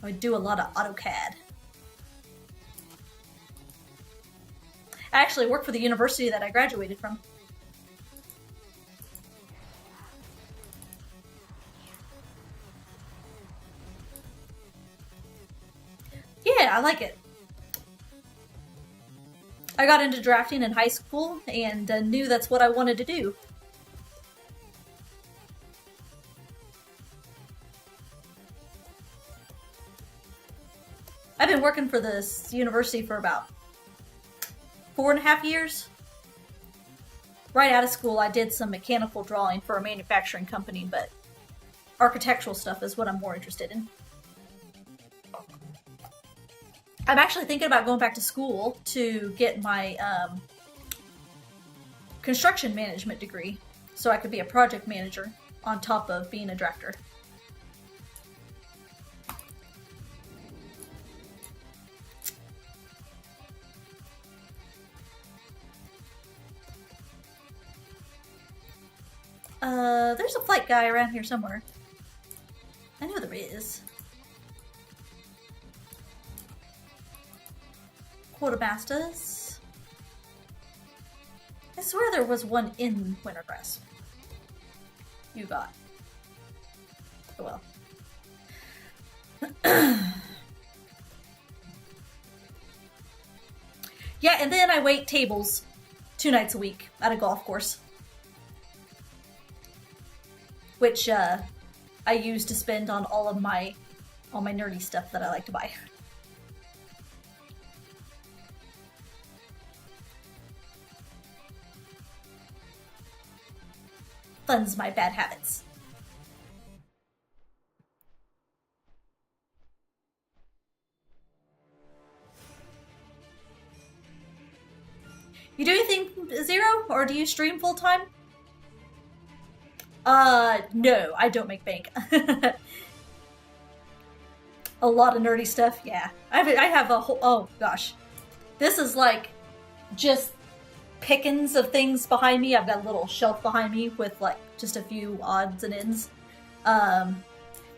I do a lot of AutoCAD. I actually work for the university that I graduated from. Yeah, I like it. I got into drafting in high school and knew that's what I wanted to do. I've been working for this university for about 4.5 years. Right out of school, I did some mechanical drawing for a manufacturing company, but architectural stuff is what I'm more interested in. I'm actually thinking about going back to school to get my construction management degree so I could be a project manager on top of being a drafter. There's a flight guy around here somewhere. I know there is. Quartermasters. I swear there was one in Wintergrass. You got. Oh well. Yeah, and then I wait tables 2 nights a week at a golf course. Which I use to spend on all my nerdy stuff that I like to buy. Funds my bad habits. You do anything, Zero? Or do you stream full time? No, I don't make bank. A lot of nerdy stuff, yeah. I have a whole, oh gosh. This is like just pickings of things behind me. I've got a little shelf behind me with like just a few odds and ends.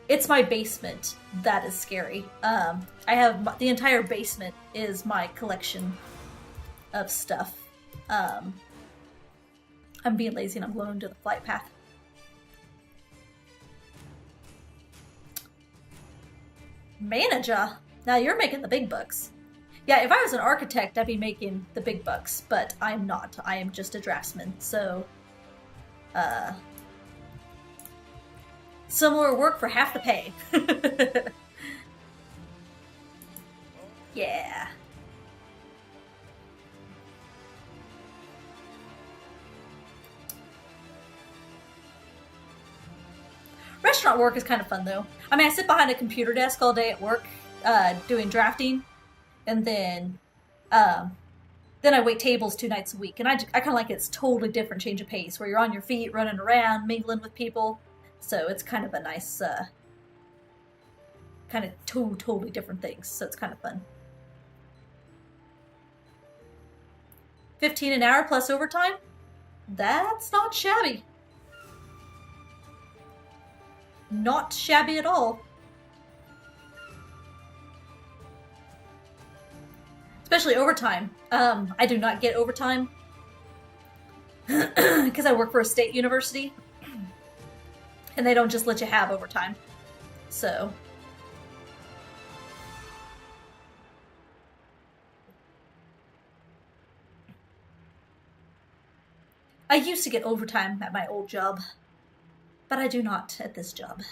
It's my basement that is scary. I have, the entire basement is my collection of stuff. I'm being lazy and I'm going to the flight path. Manager? Now you're making the big bucks. Yeah, if I was an architect, I'd be making the big bucks, but I'm not. I am just a draftsman, so... similar work for half the pay. Yeah. Restaurant work is kind of fun, though. I mean, I sit behind a computer desk all day at work, doing drafting, and then I wait tables 2 nights a week. And I kind of like it. It's totally different change of pace, where you're on your feet, running around, mingling with people. So it's kind of a nice, kind of totally different things. So it's kind of fun. 15 an hour plus overtime? That's not shabby. Not shabby at all. Especially overtime. I do not get overtime because I work for a state university and they don't just let you have overtime. So I used to get overtime at my old job, but I do not at this job.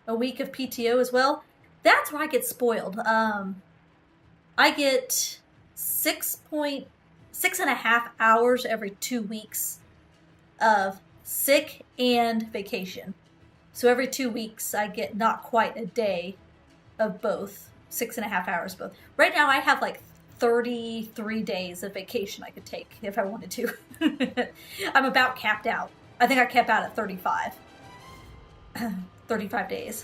A week of PTO as well. That's where I get spoiled. I get 6.5 hours every 2 weeks of sick and vacation. So every 2 weeks I get not quite a day of both. 6.5 hours both. Right now I have like 33 days of vacation I could take if I wanted to. I'm about capped out. I think I capped out at 35. 35 days.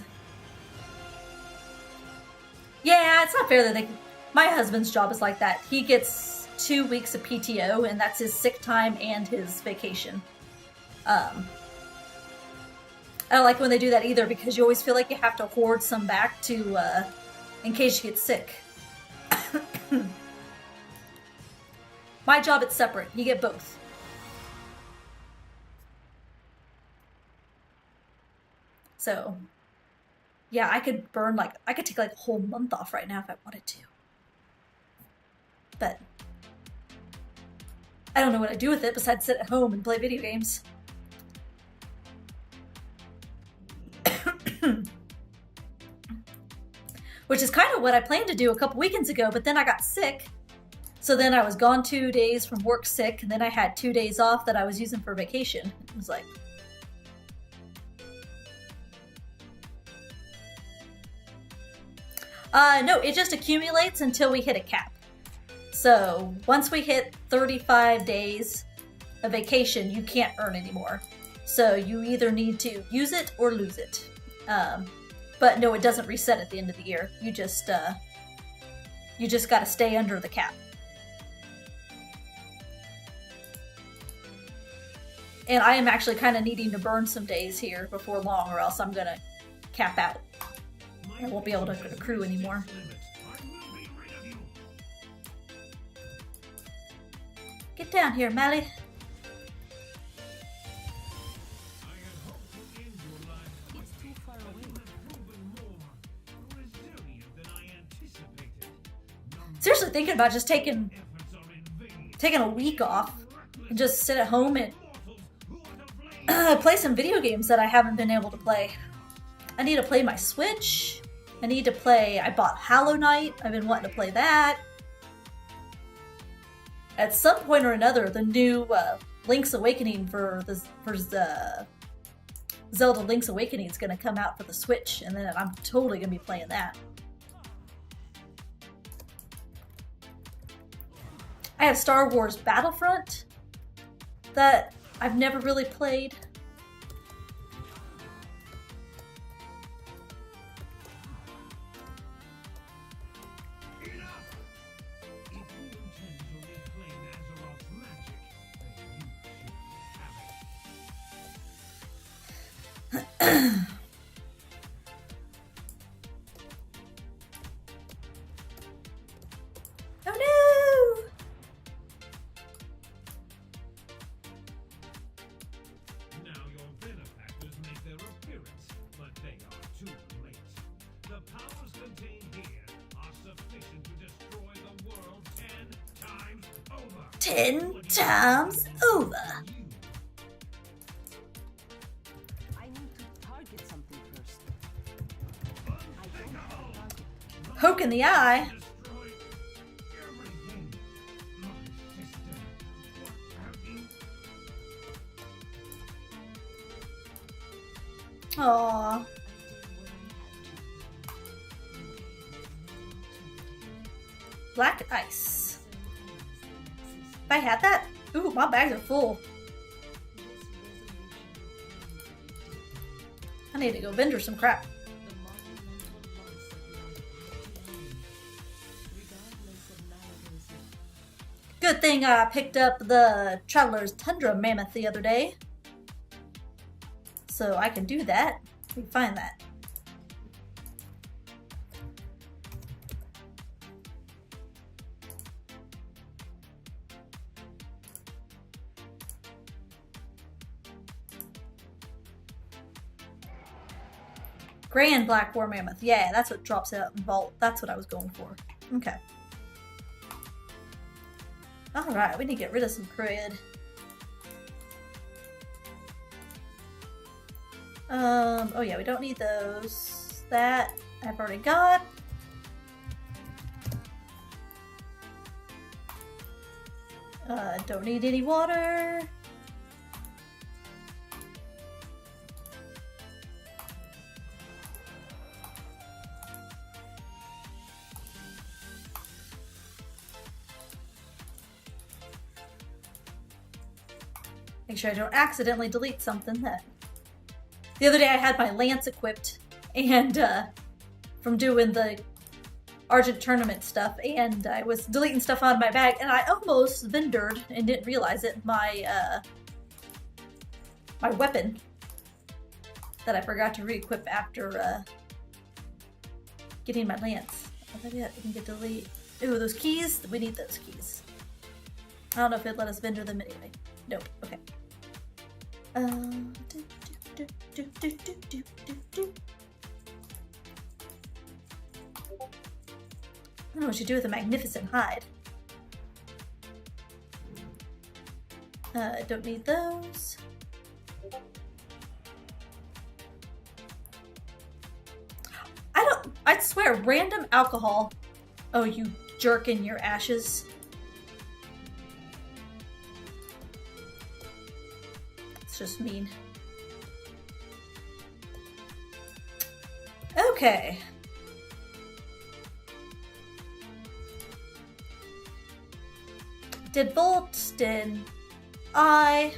Yeah, it's not fair that my husband's job is like that. He gets 2 weeks of PTO, and that's his sick time and his vacation. I don't like when they do that either, because you always feel like you have to hoard some back to, in case you get sick. My job, it's separate. You get both. So, Yeah, I could burn like, I could take like a whole month off right now if I wanted to. But I don't know what I'd do with it besides sit at home and play video games. Which is kind of what I planned to do a couple weekends ago, but then I got sick. So then I was gone 2 days from work sick, and then I had 2 days off that I was using for vacation. It was like, no, it just accumulates until we hit a cap. So once we hit 35 days of vacation, you can't earn anymore. So you either need to use it or lose it. But no, it doesn't reset at the end of the year. You just got to stay under the cap. And I am actually kind of needing to burn some days here before long, or else I'm gonna cap out. I won't be able to accrue anymore. Get down here, Mally. It's too far away. Seriously thinking about just taking a week off and just sit at home and play some video games that I haven't been able to play. I need to play my Switch. I bought Hollow Knight. I've been wanting to play that. At some point or another, the new Link's Awakening for Zelda Link's Awakening is going to come out for the Switch, and then I'm totally going to be playing that. I have Star Wars Battlefront that I've never really played. Oh no! Now your benefactors make their appearance, but they are too late. The powers contained here are sufficient to destroy the world 10 times over. 10 times over. I need to target something first. I don't have a target. Poke in the eye. Destroy everything. My sister, what have you? Aww. Black ice. If I had that, ooh, my bags are full. I need to go vendor some crap. Good thing I picked up the Traveler's Tundra Mammoth the other day. So I can do that. We can find that. Grand Black War Mammoth. Yeah, that's what drops out in Vault. That's what I was going for. Okay. Alright, we need to get rid of some cred. Oh yeah, we don't need those. That I've already got. Don't need any water. Make sure I don't accidentally delete something that... The other day I had my lance equipped and from doing the Argent tournament stuff, and I was deleting stuff out of my bag, and I almost vendored and didn't realize it, my my weapon that I forgot to re-equip after getting my lance. Oh, maybe that didn't get delete. Ooh, those keys? We need those keys. I don't know if it'd let us vendor them anyway. Nope. Okay. don't know what you do with a magnificent hide. Don't need those. I swear, random alcohol. Oh, you jerk in your ashes. It's just mean. Okay. Did Volt, did I'm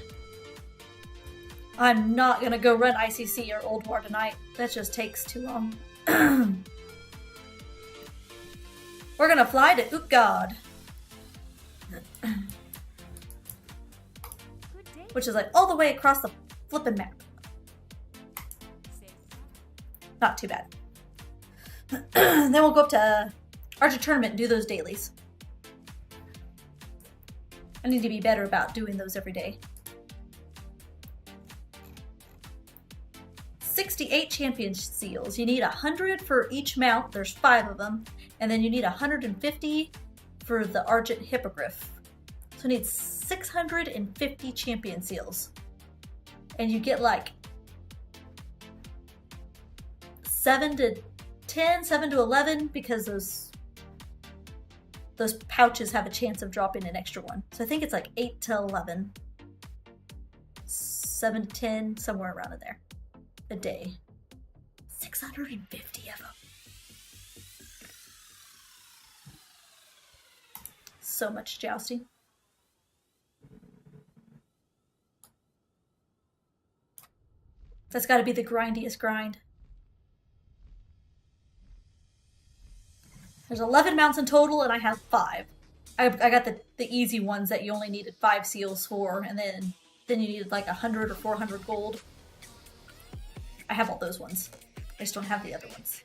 not gonna go run ICC or Old War tonight. That just takes too long. We're gonna fly to Utgard. Which is like all the way across the flippin' map. Not too bad. Then we'll go up to Archer Tournament and do those dailies. I need to be better about doing those every day. 68 champion seals. You need 100 for each mount. There's 5 of them. And then you need 150 for the Argent Hippogriff. So you need 650 champion seals. And you get like 7 to 10, 7 to 11 because those pouches have a chance of dropping an extra one. So I think it's like 8 to 11. 7 to 10, somewhere around in there. A day. 650 of them. So much jousting. That's got to be the grindiest grind. There's 11 mounts in total, and I have 5. I got the easy ones that you only needed 5 seals for, and then you needed like 100 or 400 gold. I have all those ones. I just don't have the other ones.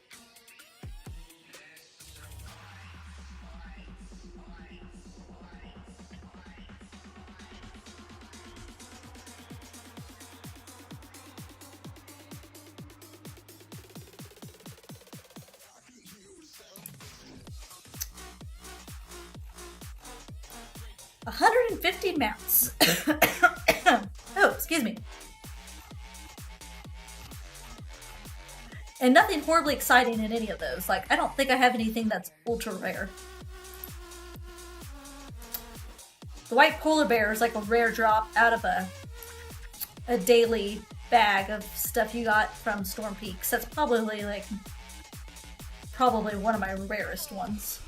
$150 mounts. Oh, excuse me. And nothing horribly exciting in any of those. Like, I don't think I have anything that's ultra rare. The white polar bear is like a rare drop out of a daily bag of stuff you got from Storm Peaks. That's probably one of my rarest ones.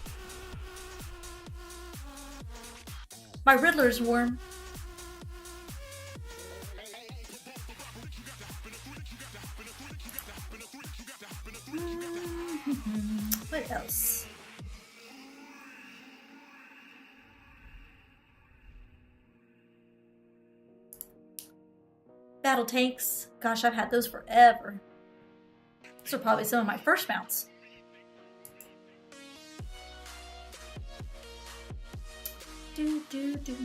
My Riddler's warm. What else? Battle tanks. Gosh, I've had those forever. Those are probably some of my first mounts. Do, do, do.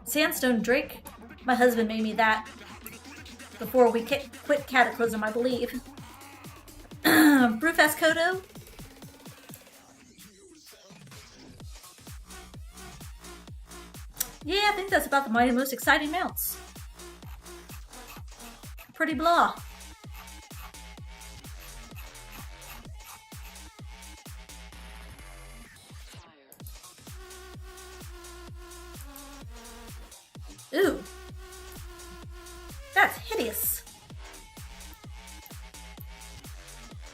Sandstone Drake. My husband made me that before we quit Cataclysm, I believe. Brewfest Kodo. Yeah, I think that's about my most exciting mounts. Pretty blah. Ooh. That's hideous.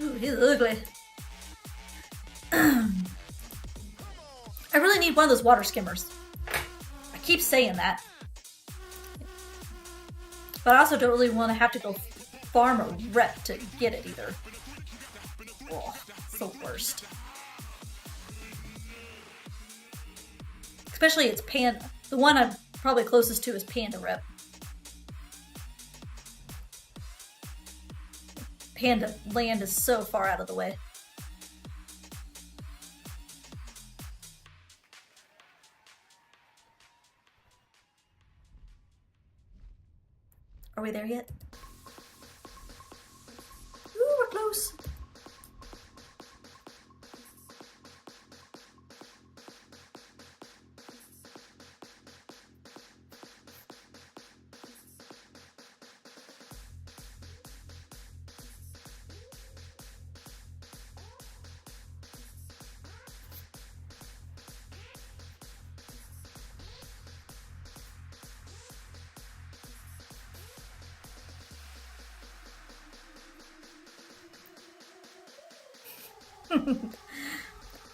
Ooh, he's ugly. I really need one of those water skimmers. I keep saying that. But I also don't really want to have to go farm a rep to get it either. Oh, it's the worst. Especially it's Panda. The one I'm probably closest to is Panda Rep. Panda land is so far out of the way. we there yet? Ooh, we're close.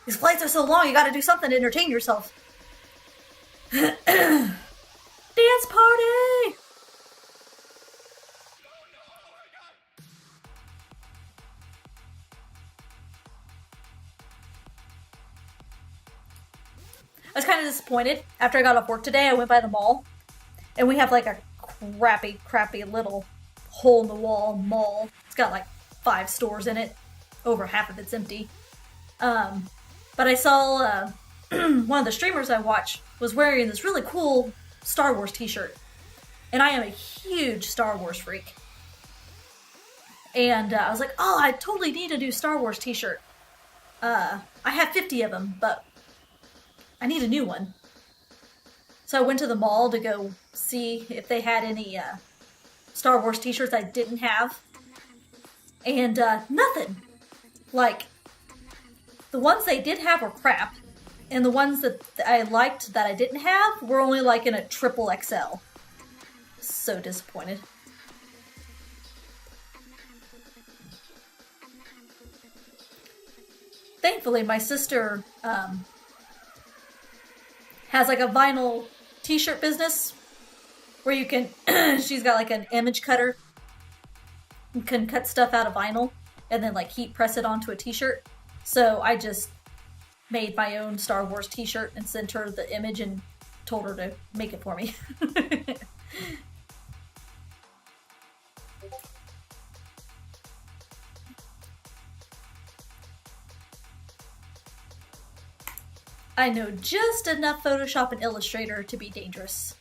These flights are so long, you gotta do something to entertain yourself. Dance party! I was kind of disappointed. After I got off work today, I went by the mall. And we have like a crappy little hole-in-the-wall mall. It's got like 5 stores in it. Over half of it's empty. But I saw one of the streamers I watch was wearing this really cool Star Wars t-shirt. And I am a huge Star Wars freak. And I was like, oh, I totally need a new Star Wars t-shirt. I have 50 of them, but I need a new one. So I went to the mall to go see if they had any Star Wars t-shirts I didn't have. And nothing. Like, the ones they did have were crap, and the ones that I liked that I didn't have were only like in a triple XL. So disappointed. Thankfully, my sister has like a vinyl t-shirt business where you can, she's got like an image cutter. You can cut stuff out of vinyl and then like heat press it onto a t-shirt. So I just made my own Star Wars t-shirt and sent her the image and told her to make it for me. I know just enough Photoshop and Illustrator to be dangerous.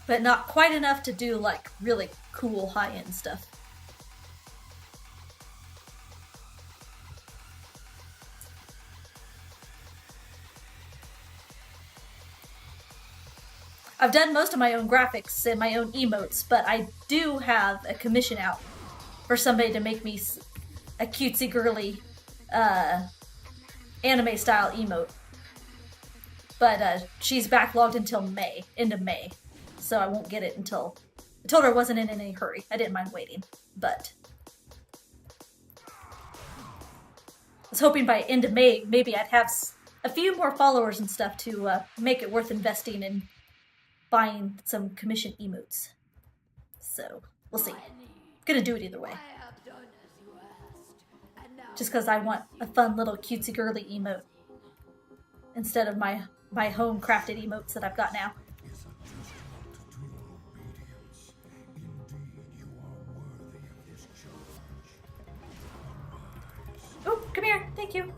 But not quite enough to do like really cool high-end stuff. I've done most of my own graphics and my own emotes, but I do have a commission out for somebody to make me a cutesy girly anime style emote. But she's backlogged until end of May. So I won't get it until... I told her I wasn't in any hurry. I didn't mind waiting, but... I was hoping by end of May, maybe I'd have a few more followers and stuff to make it worth investing in buying some commission emotes. So, we'll see. Gonna do it either way. Just because I want a fun little cutesy girly emote instead of my home crafted emotes that I've got now. Oh, come here. Thank you.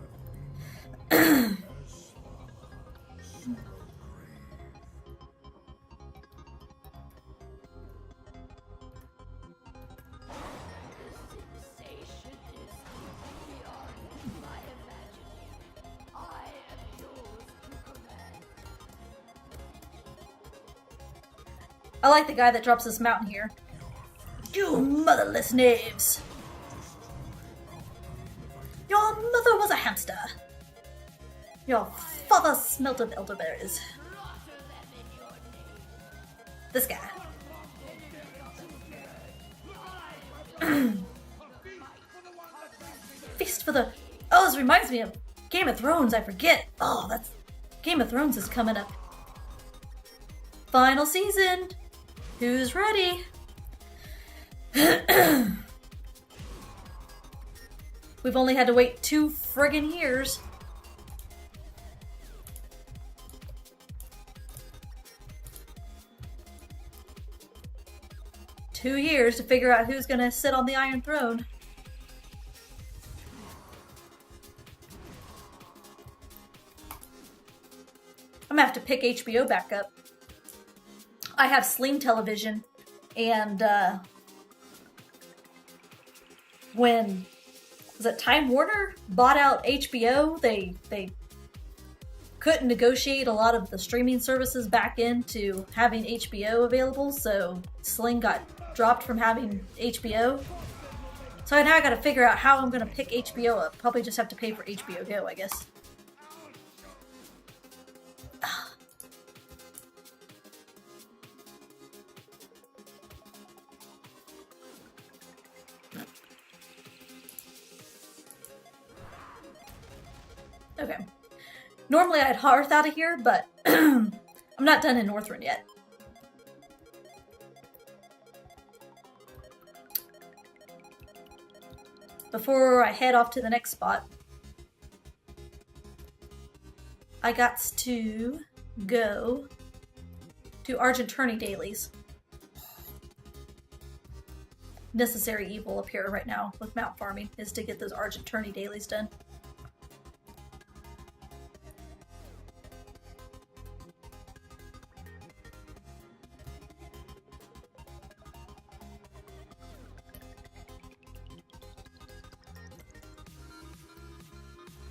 I like the guy that drops this mountain here. You motherless knaves! Your mother was a hamster. Your father smelt of elderberries. This guy. Feast for the... Oh, this reminds me of Game of Thrones. I forget. Oh, that's... Game of Thrones is coming up. Final season. Who's ready? We've only had to wait 2 friggin' years. Two years to figure out who's gonna sit on the Iron Throne. I'm gonna have to pick HBO back up. I have Sling Television, and when was it Time Warner bought out HBO, they couldn't negotiate a lot of the streaming services back into having HBO available, so Sling got dropped from having HBO. So now I gotta figure out how I'm gonna pick HBO up. Probably just have to pay for HBO Go, I guess. Okay. Normally I'd hearth out of here, but I'm not done in Northrend yet. Before I head off to the next spot, I got to go to Argent Tourney dailies. Necessary evil up here right now with mount farming is to get those Argent Tourney dailies done.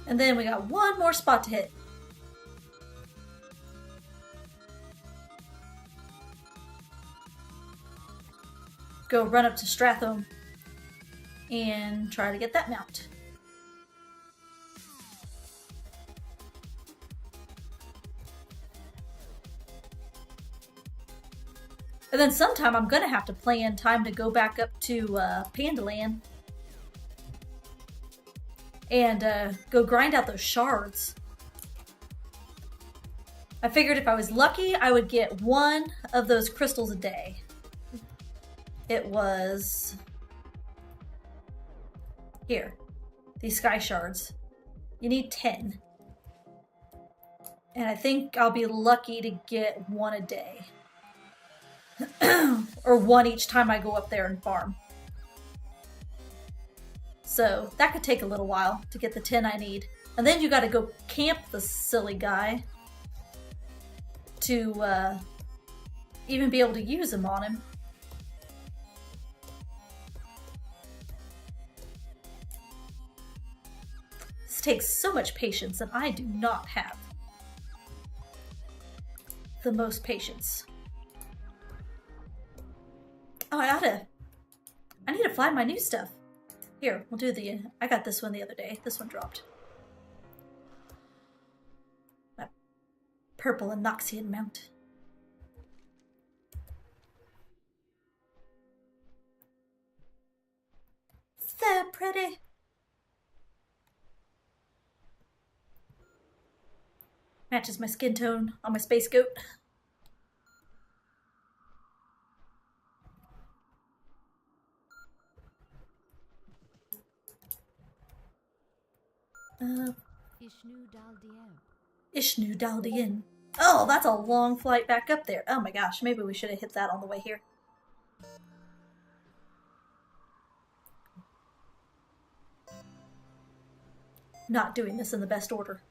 And then we got one more spot to hit. Go run up to Strathome and try to get that mount. And then sometime I'm gonna have to plan time to go back up to Pandaland and go grind out those shards. I figured if I was lucky, I would get one of those crystals a day. It was here, these sky shards. You need 10. And I think I'll be lucky to get one a day. Or one each time I go up there and farm. So that could take a little while to get the 10 I need. And then you gotta go camp the silly guy to even be able to use them on him. This takes so much patience, and I do not have the most patience. Oh, I need to fly my new stuff. Here, we'll do I got this one the other day. This one dropped. That purple Anoxian mount. So pretty. Matches my skin tone on my space goat. Ishnu Daldien. Ishnu Daldien. Oh, that's a long flight back up there. Oh my gosh, maybe we should have hit that on the way here. Not doing this in the best order.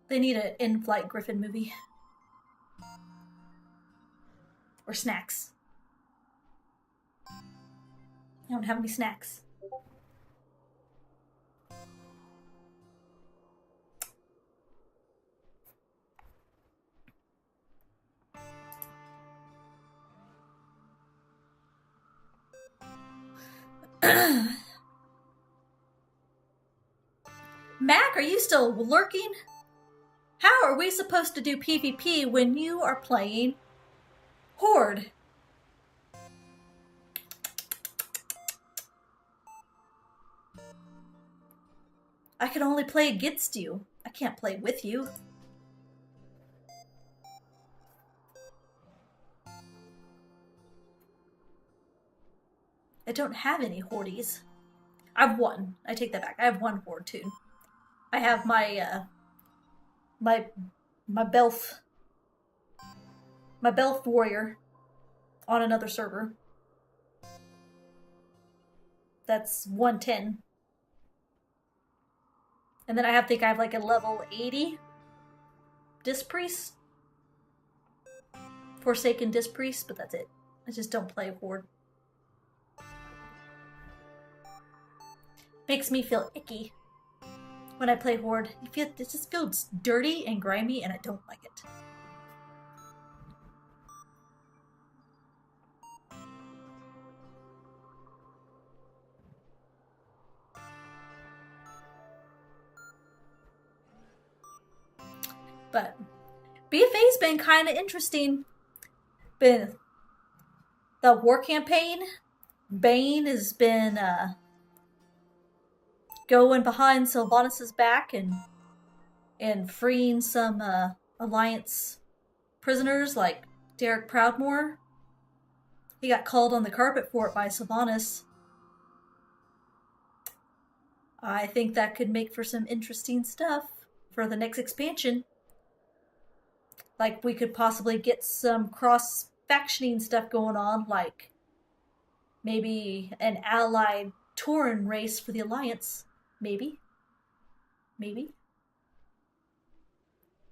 They need an in-flight Griffin movie. Or snacks. I don't have any snacks. Mac, are you still lurking? How are we supposed to do PvP when you are playing Horde? I can only play against you. I can't play with you. I don't have any Hordes. I have one. I take that back. I have one Horde too. I have my my Belf warrior on another server. That's 110. And then I think I have like a level 80 Disc Priest. Forsaken Disc Priest, but that's it. I just don't play Horde. Makes me feel icky when I play Horde. It just feels dirty and grimy, and I don't like it. But BFA's been kind of interesting. Been the war campaign. Bane has been going behind Sylvanas' back and freeing some Alliance prisoners like Derek Proudmoore. He got called on the carpet for it by Sylvanas. I think that could make for some interesting stuff for the next expansion. Like, we could possibly get some cross-factioning stuff going on, like maybe an allied Tauren race for the Alliance. Maybe. Maybe.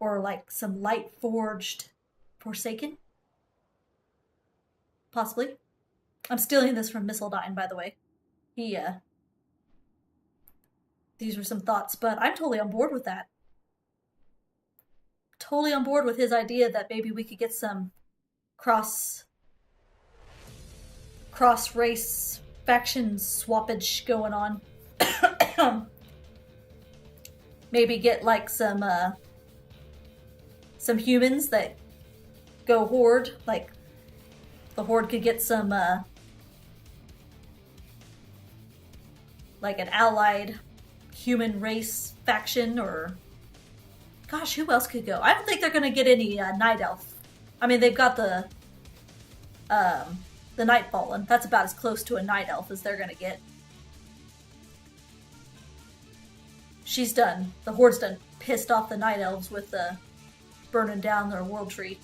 Or like some light-forged Forsaken. Possibly. I'm stealing this from Missildine, by the way. These were some thoughts, but I'm totally on board with that. Totally on board with his idea that maybe we could get some cross-race faction swappage going on. Maybe get like some humans that go Horde. Like the Horde could get some like an allied human race faction, or gosh, who else could go? I don't think they're gonna get any Night Elf. I mean, they've got the Nightfallen. That's about as close to a Night Elf as they're gonna get. The Horde's done pissed off the Night Elves with burning down their world tree.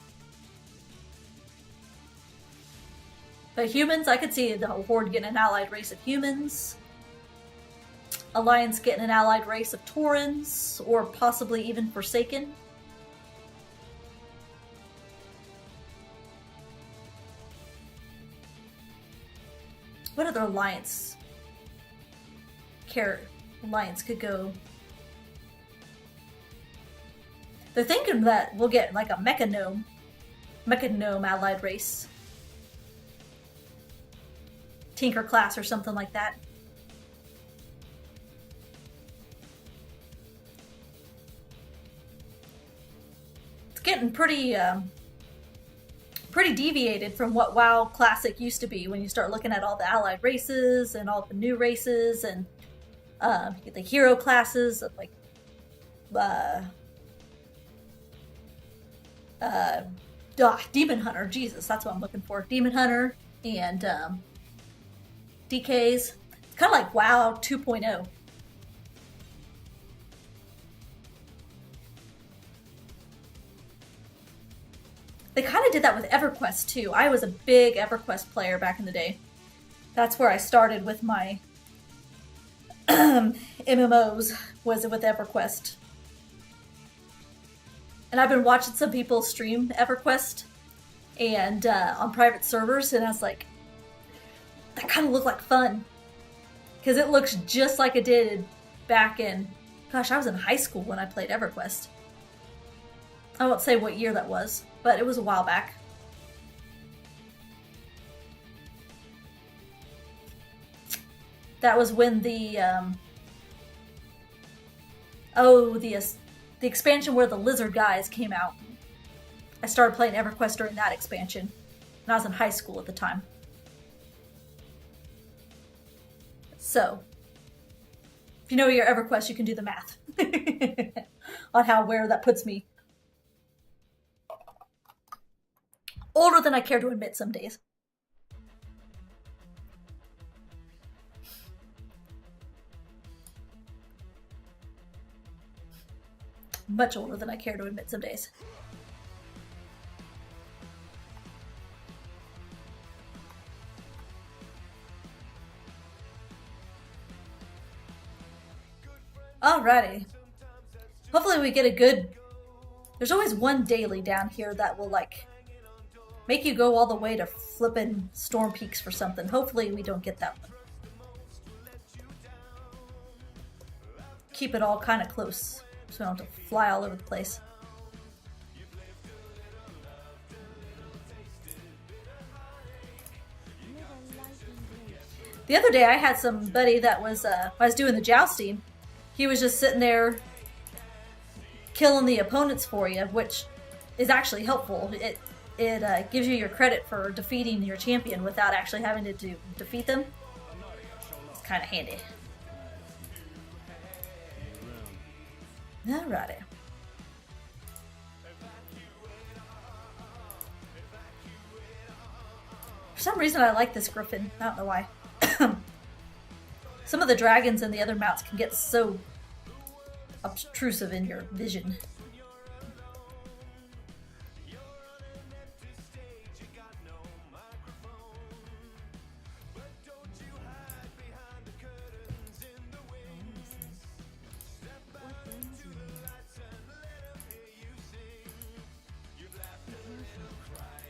But humans, I could see the Horde getting an allied race of humans. Alliance getting an allied race of Taurens, or possibly even Forsaken. What other alliance could go? They're thinking that we'll get like a Mecha Gnome allied race. Tinker class or something like that. It's getting pretty deviated from what WoW Classic used to be when you start looking at all the allied races and all the new races and the hero classes of like Demon Hunter. Jesus, that's what I'm looking for. Demon Hunter and DKs. It's kind of like WoW 2.0. They kind of did that with EverQuest too. I was a big EverQuest player back in the day. That's where I started with my MMOs, was with EverQuest. And I've been watching some people stream EverQuest and on private servers, and I was like, that kind of looked like fun. Because it looks just like it did back in, gosh, I was in high school when I played EverQuest. I won't say what year that was, but it was a while back. That was when the expansion where the lizard guys came out. I started playing EverQuest during that expansion, and I was in high school at the time. So, if you know your EverQuest, you can do the math on where that puts me. Older than I care to admit some days. Much older than I care to admit some days. Alrighty. Hopefully we get a good... There's always one daily down here that will, like, make you go all the way to flippin' Storm Peaks for something. Hopefully we don't get that one. Keep it all kind of close, so we don't have to fly all over the place. The other day I had somebody that was, I was doing the jousting. He was just sitting there killing the opponents for you, which is actually helpful. It gives you your credit for defeating your champion without actually having to defeat them. It's kind of handy. Alrighty. For some reason I like this griffin. I don't know why. Some of the dragons and the other mounts can get so obtrusive in your vision.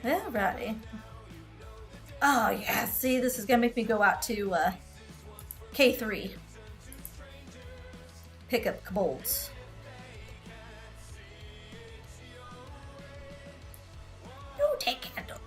Alrighty. Oh yeah, see, this is gonna make me go out to K3. Pick up kobolds. You take candle.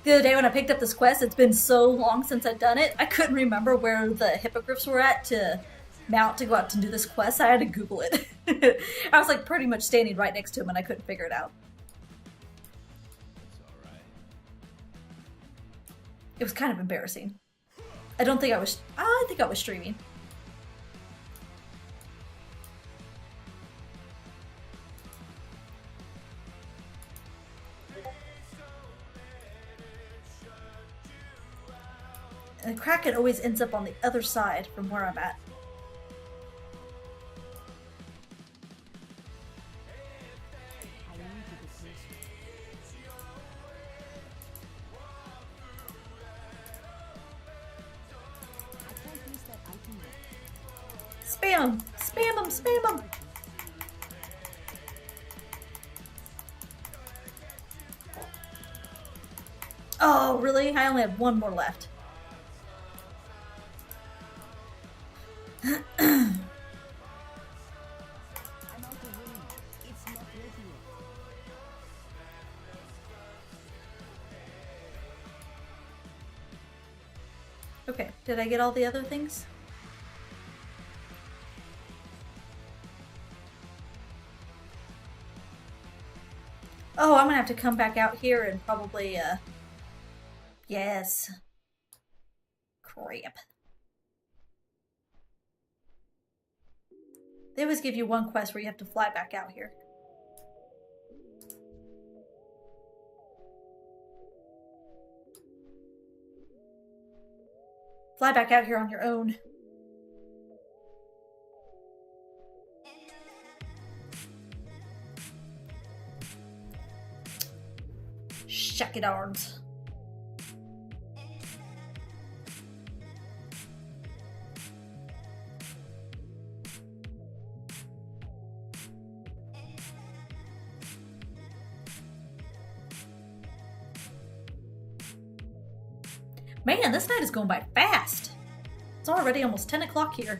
The other day when I picked up this quest, it's been so long since I'd done it, I couldn't remember where the hippogriffs were at to mount to go out to do this quest. I had to Google it. I was like pretty much standing right next to him and I couldn't figure it out. It was kind of embarrassing. I think I was streaming. And the Kraken always ends up on the other side from where I'm at. Spam him! Spam him! Spam him! Oh, really? I only have one more left. Okay, did I get all the other things? Oh, I'm gonna have to come back out here and probably, yes. Crap. They always give you one quest where you have to fly back out here. Fly back out here on your own. Shucky darns. Man, this night is going by fast. It's already almost 10 o'clock here.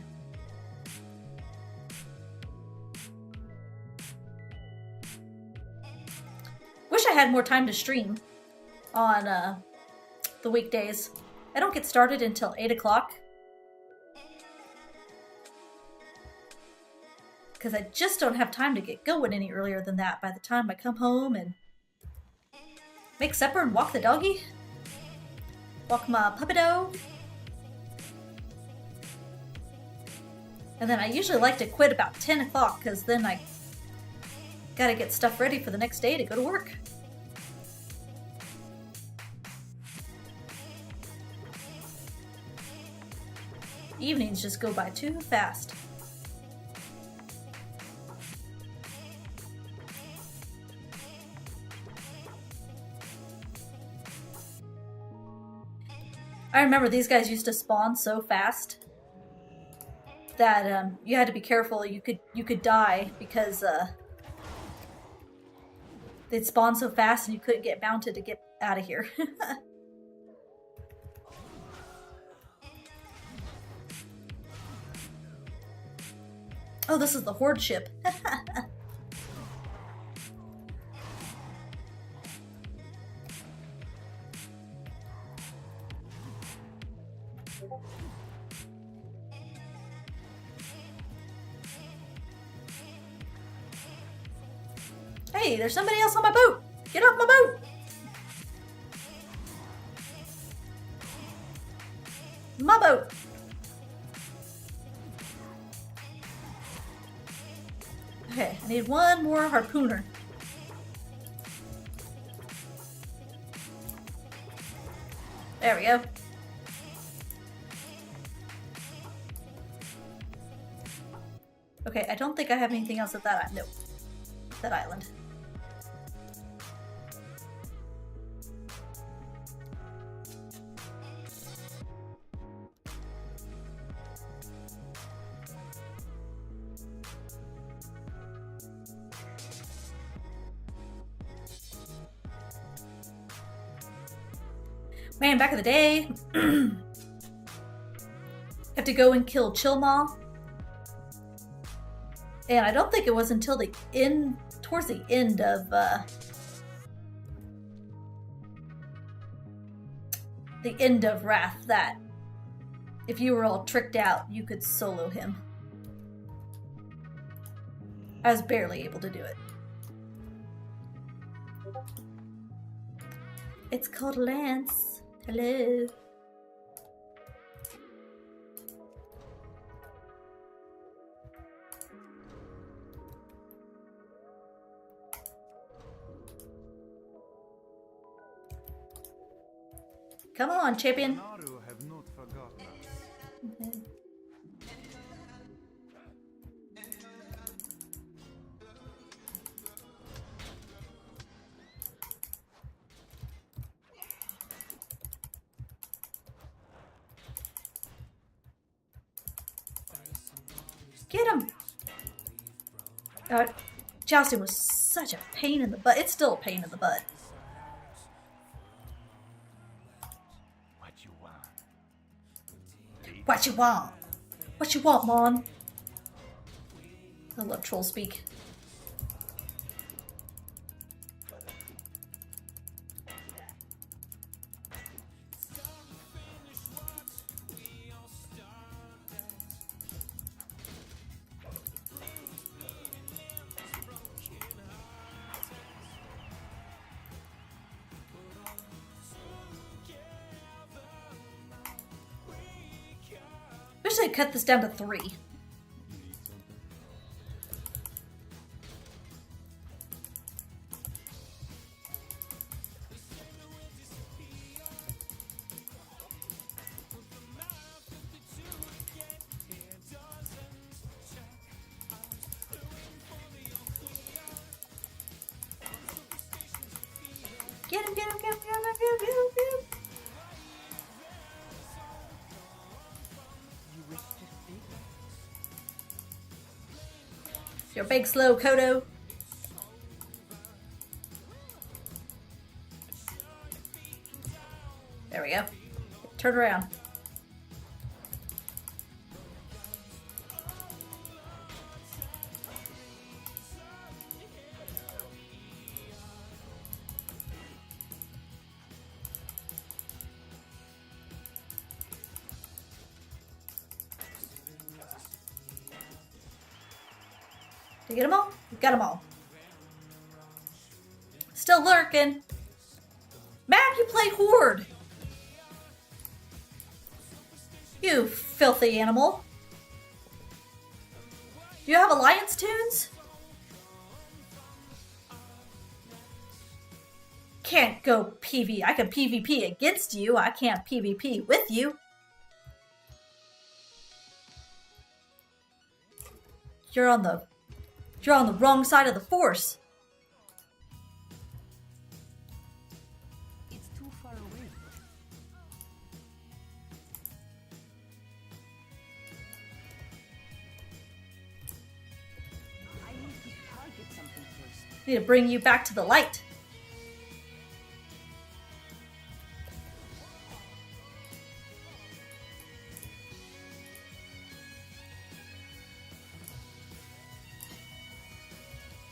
Wish I had more time to stream on the weekdays. I don't get started until 8 o'clock. Because I just don't have time to get going any earlier than that by the time I come home and make supper and walk the doggy. Walk my puppy dog. And then I usually like to quit about 10 o'clock because then I gotta get stuff ready for the next day to go to work. Evenings just go by too fast. I remember these guys used to spawn so fast that you had to be careful. You could die because they'd spawn so fast and you couldn't get mounted to get out of here. Oh, this is the Horde ship. Hey, there's somebody else on my boat! Get off my boat! My boat! Okay, I need one more harpooner. There we go. Okay, I don't think I have anything else at that island. Nope. That island. Man, back in the day, have to go and kill Chillmaw. And I don't think it was until the end, towards the end of Wrath that if you were all tricked out, you could solo him. I was barely able to do it. It's called Lance. Hello. Come on, champion. Naru have not forgotten us. Okay. Get him! Jousting was such a pain in the butt. It's still a pain in the butt. What you want? What you want? What you want, Mon? I love troll speak. Wish I'd cut this down to 3. Get him, get him, get him, get him, get him, get him, get him. You wish to speak? You're big slow, Kodo. There we go. Turn around. Did you get them all? You got them all. Still lurking. Matt, you play Horde. You filthy animal. Do you have Alliance tunes? Can't go PV. I can PvP against you. I can't PvP with you. You're on the wrong side of the force. It's too far away. Need to bring you back to the light.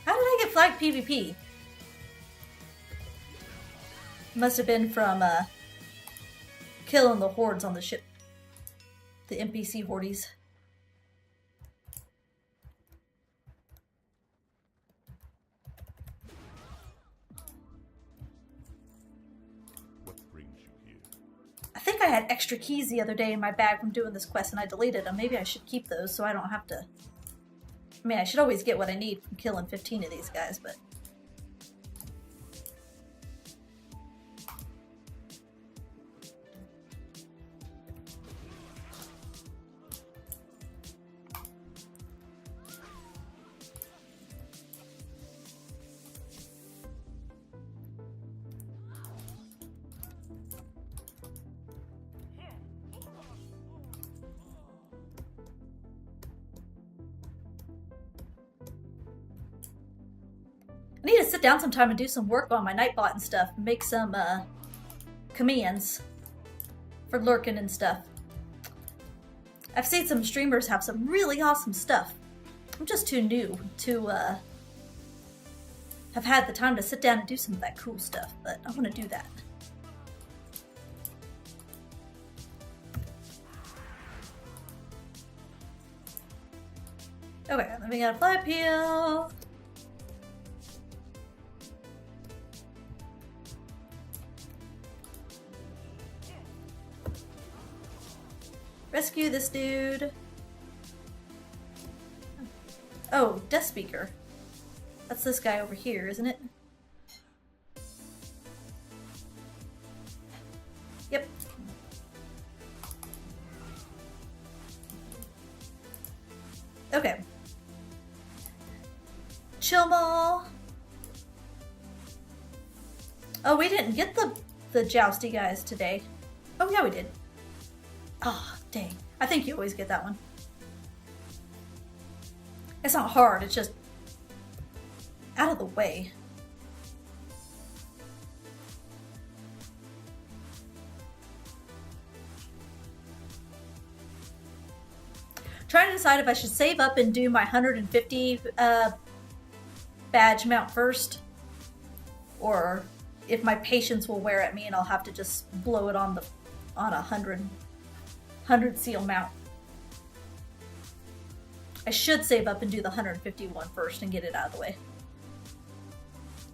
How did I get flagged PvP? Must have been from killing the hordes on the ship. The NPC hordes. What brings you here? I think I had extra keys the other day in my bag from doing this quest and I deleted them. Maybe I should keep those so I don't have to... I mean, I should always get what I need from killing 15 of these guys, but... I need to sit down sometime and do some work on my Nightbot and stuff. Make some commands for lurking and stuff. I've seen some streamers have some really awesome stuff. I'm just too new to have had the time to sit down and do some of that cool stuff, but I want to do that. Okay, then we got a fly peel. Rescue this dude. Oh, Death Speaker. That's this guy over here, isn't it? Yep. Okay. Chill Mall. Oh, we didn't get the jousty guys today. Oh, yeah, we did. Oh, dang. I think you always get that one. It's not hard, it's just out of the way. Trying to decide if I should save up and do my 150 badge mount first, or if my patience will wear at me and I'll have to just blow it on a 100 seal mount. I should save up and do the 151 first and get it out of the way.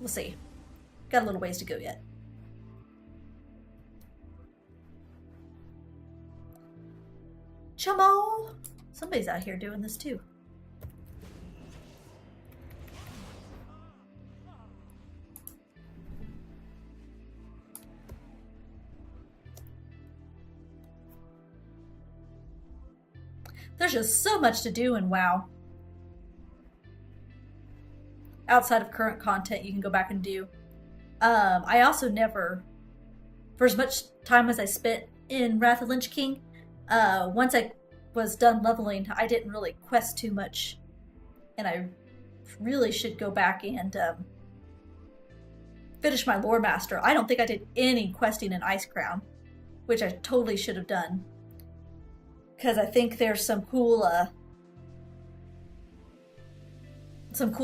We'll see. Got a little ways to go yet. Chamo! Somebody's out here doing this too. There's just so much to do in WoW. Outside of current content you can go back and do. I also never, for as much time as I spent in Wrath of Lich King, once I was done leveling, I didn't really quest too much. And I really should go back and finish my Lore Master. I don't think I did any questing in Icecrown, which I totally should have done. Because I think there's some cool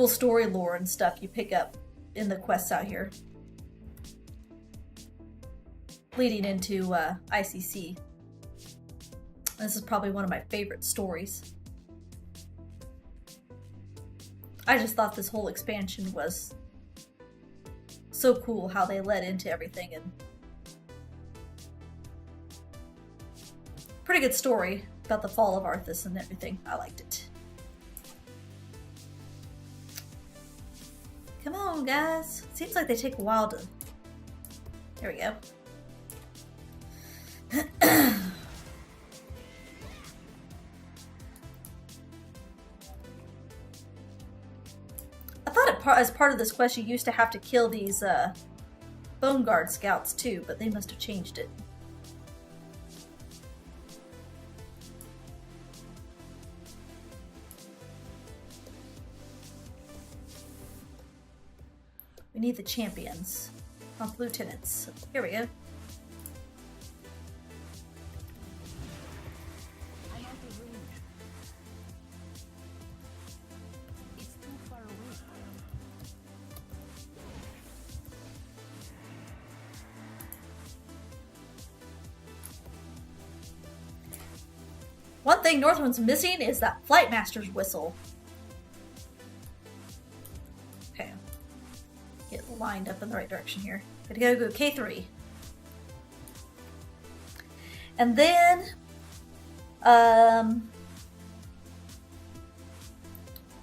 story lore and stuff you pick up in the quests out here. Leading into ICC. This is probably one of my favorite stories. I just thought this whole expansion was so cool how they led into everything, and pretty good story about the fall of Arthas and everything. I liked it. Come on, guys. Seems like they take a while to... There we go. I thought as part of this quest you used to have to kill these Bone Guard scouts too, but they must have changed it. We need the champions. Not the lieutenants. Here we go. I'm out of range. It's too far away. One thing Northwind's missing is that Flight Master's whistle. Okay. Get lined up in the right direction here. Gotta go K3. And then,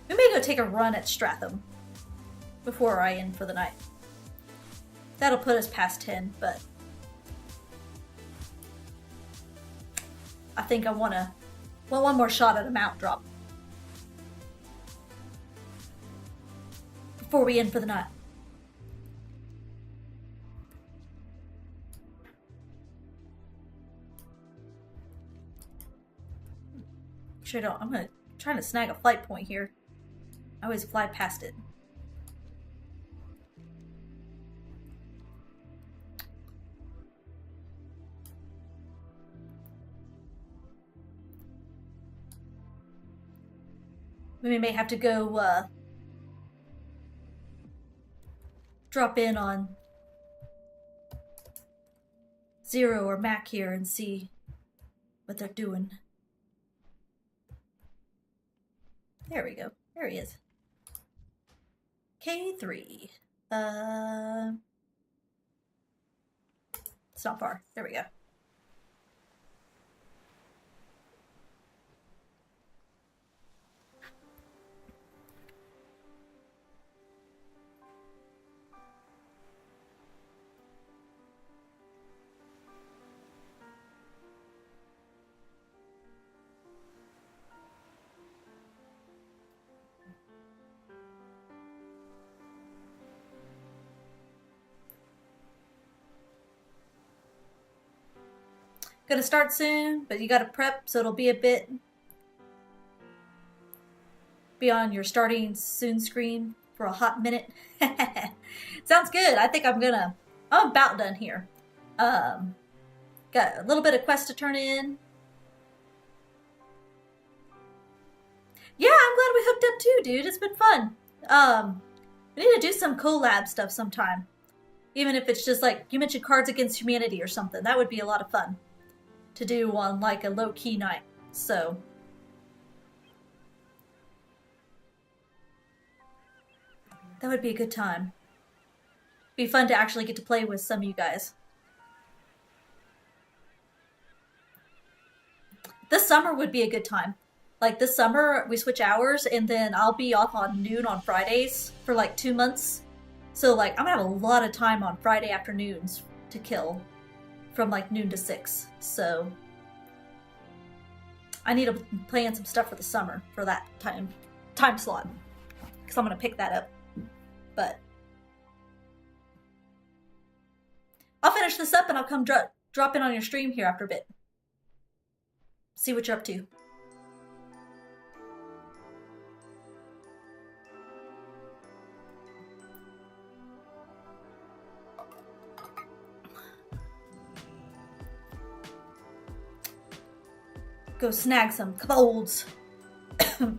we may go take a run at Stratham before I end for the night. That'll put us past 10, but I think I want one more shot at a mount drop before we end for the night. Sure don't. I'm trying to snag a flight point here. I always fly past it. We may have to go drop in on Zero or Mac here and see what they're doing. There we go. There he is. K3. It's not far. There we go. Gonna start soon, but you gotta prep, so it'll be a bit be on your starting soon screen for a hot minute. Sounds good. I think I'm about done here. Got a little bit of quest to turn in. Yeah, I'm glad we hooked up too, dude. It's been fun. We need to do some collab stuff sometime. Even if it's just like, you mentioned Cards Against Humanity or something. That would be a lot of fun to do on like a low-key night. So that would be a good time. Be fun to actually get to play with some of you guys. This summer would be a good time. Like this summer we switch hours and then I'll be off on noon on Fridays for like 2 months. So like I'm gonna have a lot of time on Friday afternoons to kill. From like noon to 6, so I need to plan some stuff for the summer for that time slot, because I'm gonna pick that up. But I'll finish this up and I'll come drop in on your stream here after a bit. See what you're up to. Go snag some kobolds. I can't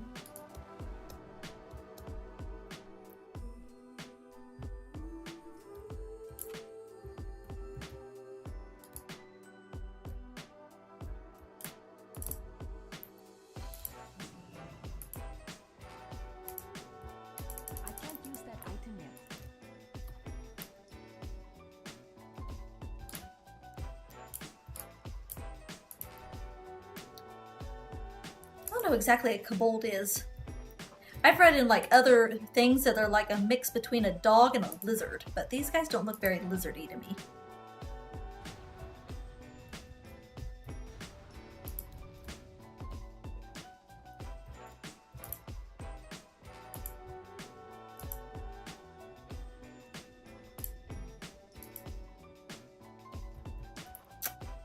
use that item yet. I don't know exactly what a kobold is. I've read in like other things that they're like a mix between a dog and a lizard, but these guys don't look very lizardy to me.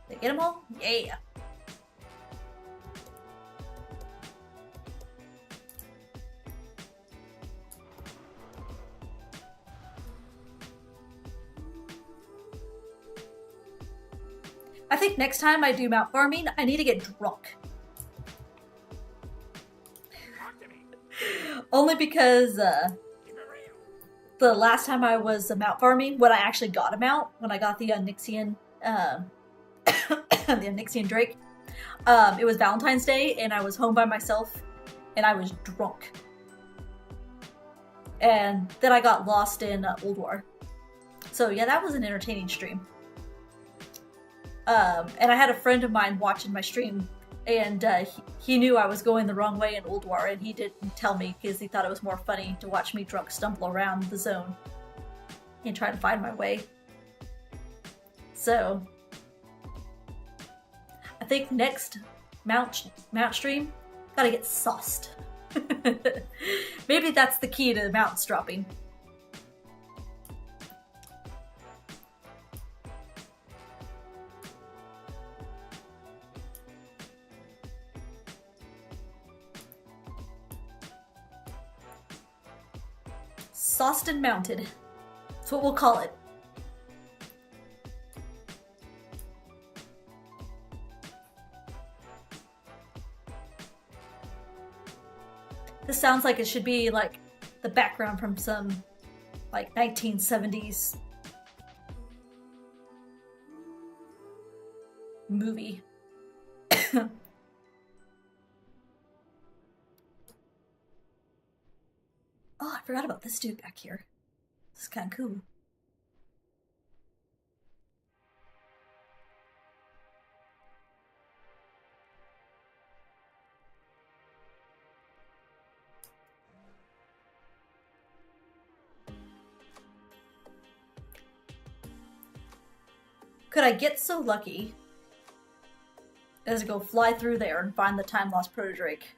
Did I get them all? Yeah. I think next time I do mount farming, I need to get drunk. Only because the last time I was mount farming, when I actually got a mount, when I got the Onyxian, the Onyxian Drake, it was Valentine's Day, and I was home by myself, and I was drunk. And then I got lost in Old War. So yeah, that was an entertaining stream. And I had a friend of mine watching my stream, and he knew I was going the wrong way in Old War, and he didn't tell me because he thought it was more funny to watch me drunk stumble around the zone and try to find my way. So I think next mount stream, gotta get sauced. Maybe that's the key to mounts dropping. Sauced and mounted. That's what we'll call it. This sounds like it should be like the background from some like 1970s movie. Oh, I forgot about this dude back here. This is kind of cool. Could I get so lucky as to go fly through there and find the time lost Proto-Drake?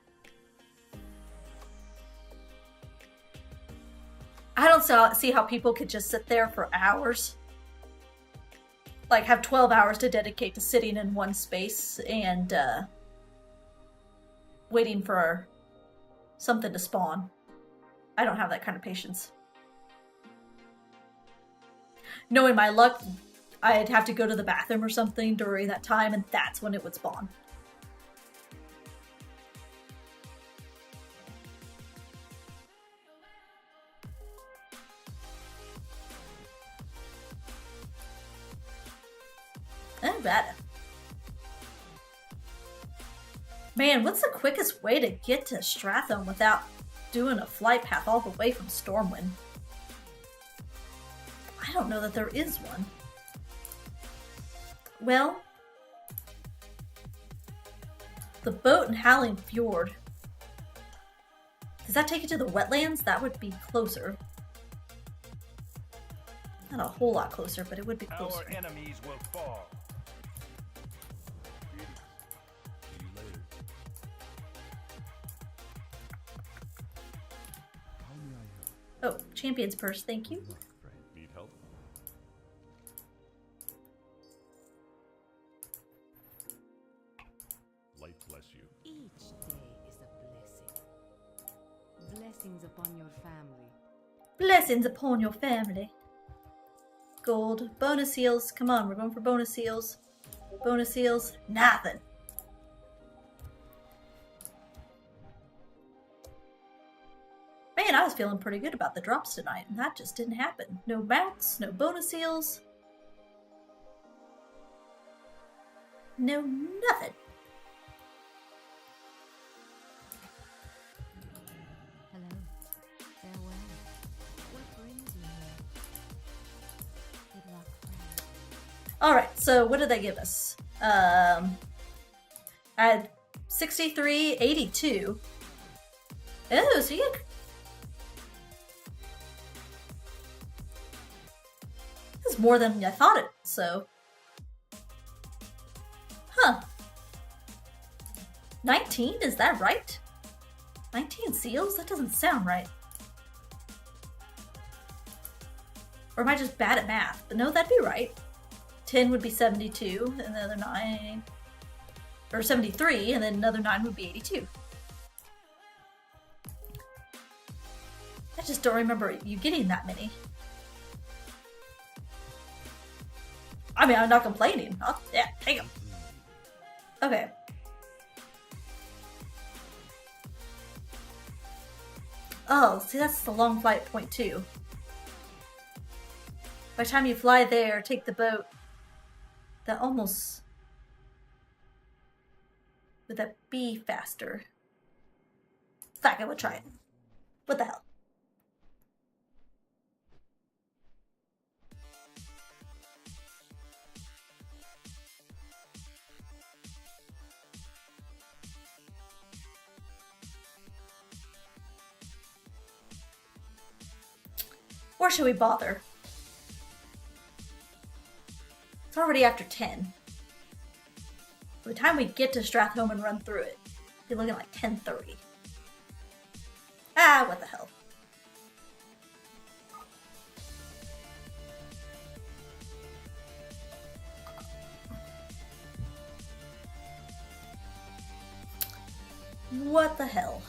I don't see how people could just sit there for hours. Like, have 12 hours to dedicate to sitting in one space and waiting for something to spawn. I don't have that kind of patience. Knowing my luck, I'd have to go to the bathroom or something during that time, and that's when it would spawn. Not bad. Man, what's the quickest way to get to Stratham without doing a flight path all the way from Stormwind? I don't know that there is one. Well, the boat in Howling Fjord. Does that take you to the wetlands? That would be closer. Not a whole lot closer, but it would be closer. Our enemies will fall. See you later. How may I help? Oh, Champion's Purse, thank you. Look, friend, need help? Light bless you. Each day is a blessing. Blessings upon your family. Blessings upon your family. Gold. Bonus seals. Come on, we're going for bonus seals. Bonus seals. Nothing. Man, I was feeling pretty good about the drops tonight, and that just didn't happen. No mounts, no bonus seals. No nothing. Hello. Farewell. What brings you here? Good luck, friend. Alright, so what did they give us? I had 63, 82. Oh, so you... This is more than I thought it, so... Huh. 19? Is that right? 19 seals? That doesn't sound right. Or am I just bad at math? But no, that'd be right. 10 would be 72, and the other 9... Or 73, and then another 9 would be 82. I just don't remember you getting that many. I mean, I'm not complaining. Yeah, take them. Okay. Oh, see, that's the long flight point too. By the time you fly there, take the boat. That almost... Would that be faster? Fuck, I would try it. What the hell? Or should we bother? It's already after 10. By the time we get to Stratholme and run through it, you're looking like 10:30. Ah, what the hell. What the hell?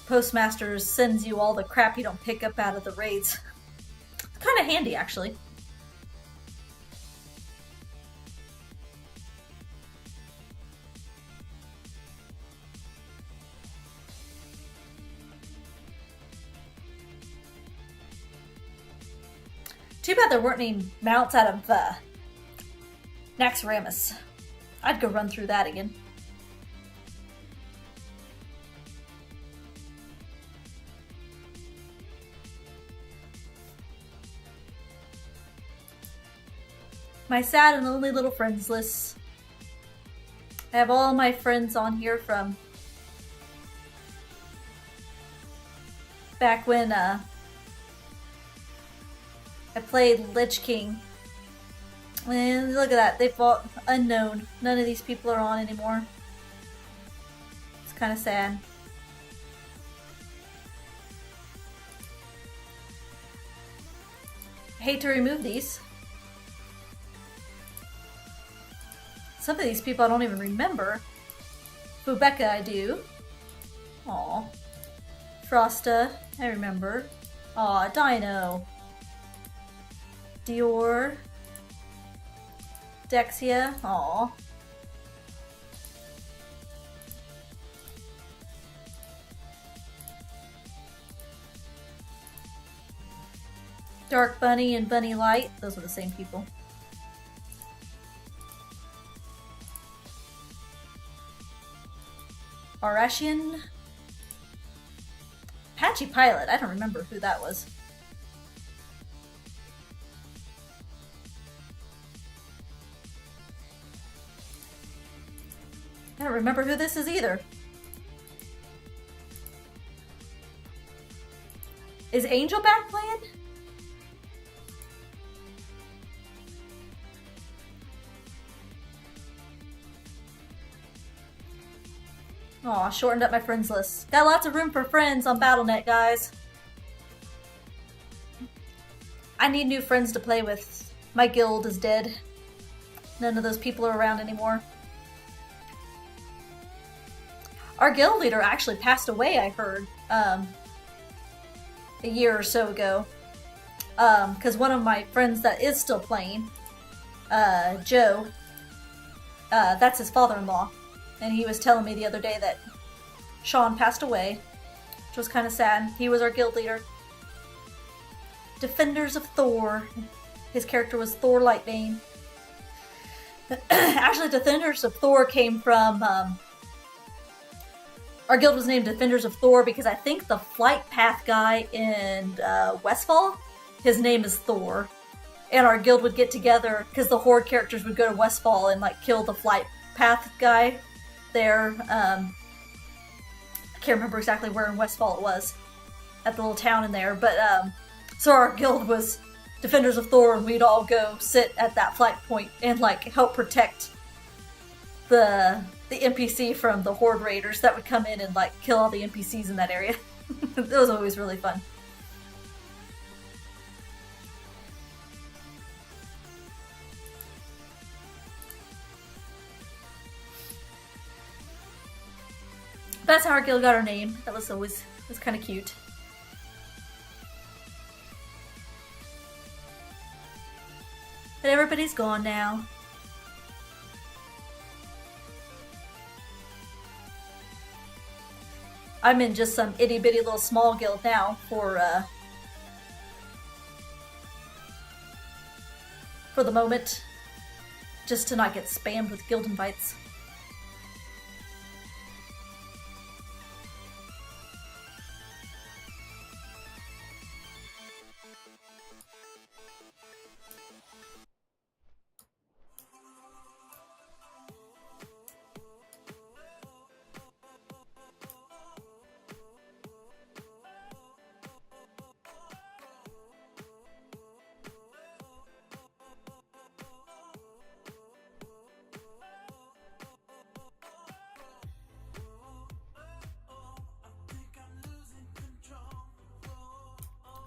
Postmaster sends you all the crap you don't pick up out of the raids. It's kind of handy, actually. Too bad there weren't any mounts out of Naxxramas. I'd go run through that again. My sad and lonely little friends list. I have all my friends on here from back when I played Lich King. And look at that, they fought unknown. None of these people are on anymore. It's kind of sad. I hate to remove these. Some of these people I don't even remember. Fubeka I do. Aw. Frosta, I remember. Aw, Dino. Dior. Dexia, aw. Dark Bunny and Bunny Light, those are the same people. Arashian. Apache Pilot, I don't remember who that was. I don't remember who this is either. Is Angel back playing? Aw, shortened up my friends list. Got lots of room for friends on Battle.net, guys. I need new friends to play with. My guild is dead. None of those people are around anymore. Our guild leader actually passed away, I heard, a year or so ago. Because one of my friends that is still playing, Joe, that's his father-in-law. And he was telling me the other day that Sean passed away, which was kind of sad. He was our guild leader. Defenders of Thor. His character was Thor Lightbane. Actually, Defenders of Thor came from... our guild was named Defenders of Thor because I think the flight path guy in Westfall, his name is Thor. And our guild would get together because the Horde characters would go to Westfall and like kill the flight path guy there. I can't remember exactly where in Westfall it was, at the little town in there, but so our guild was Defenders of Thor, and we'd all go sit at that flight point and like help protect the NPC from the Horde raiders that would come in and like kill all the NPCs in that area. It was always really fun. That's how our guild got our name. That was always kind of cute. But everybody's gone now. I'm in just some itty bitty little small guild now for the moment, just to not get spammed with guild invites.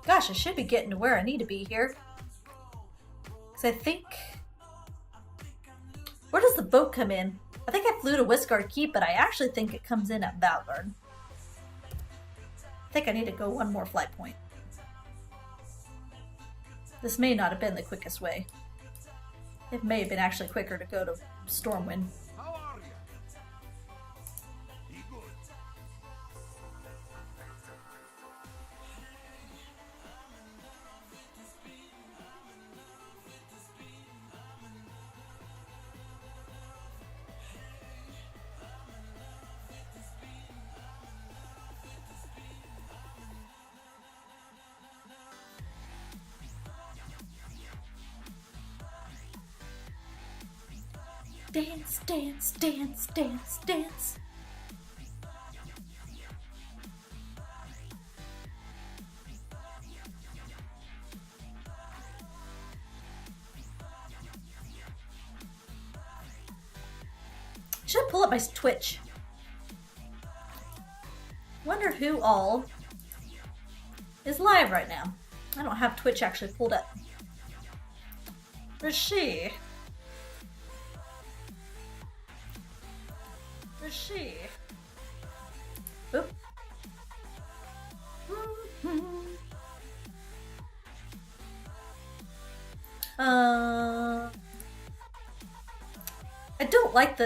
Gosh, I should be getting to where I need to be here. Because I think... Where does the boat come in? I think I flew to Westguard Keep, but I actually think it comes in at Valgard. I think I need to go one more flight point. This may not have been the quickest way. It may have been actually quicker to go to Stormwind. How are you? Be good. Dance, dance, dance, dance, dance. Should pull up my Twitch. Wonder who all is live right now. I don't have Twitch actually pulled up. Where's she? Where's she? Oop. I don't like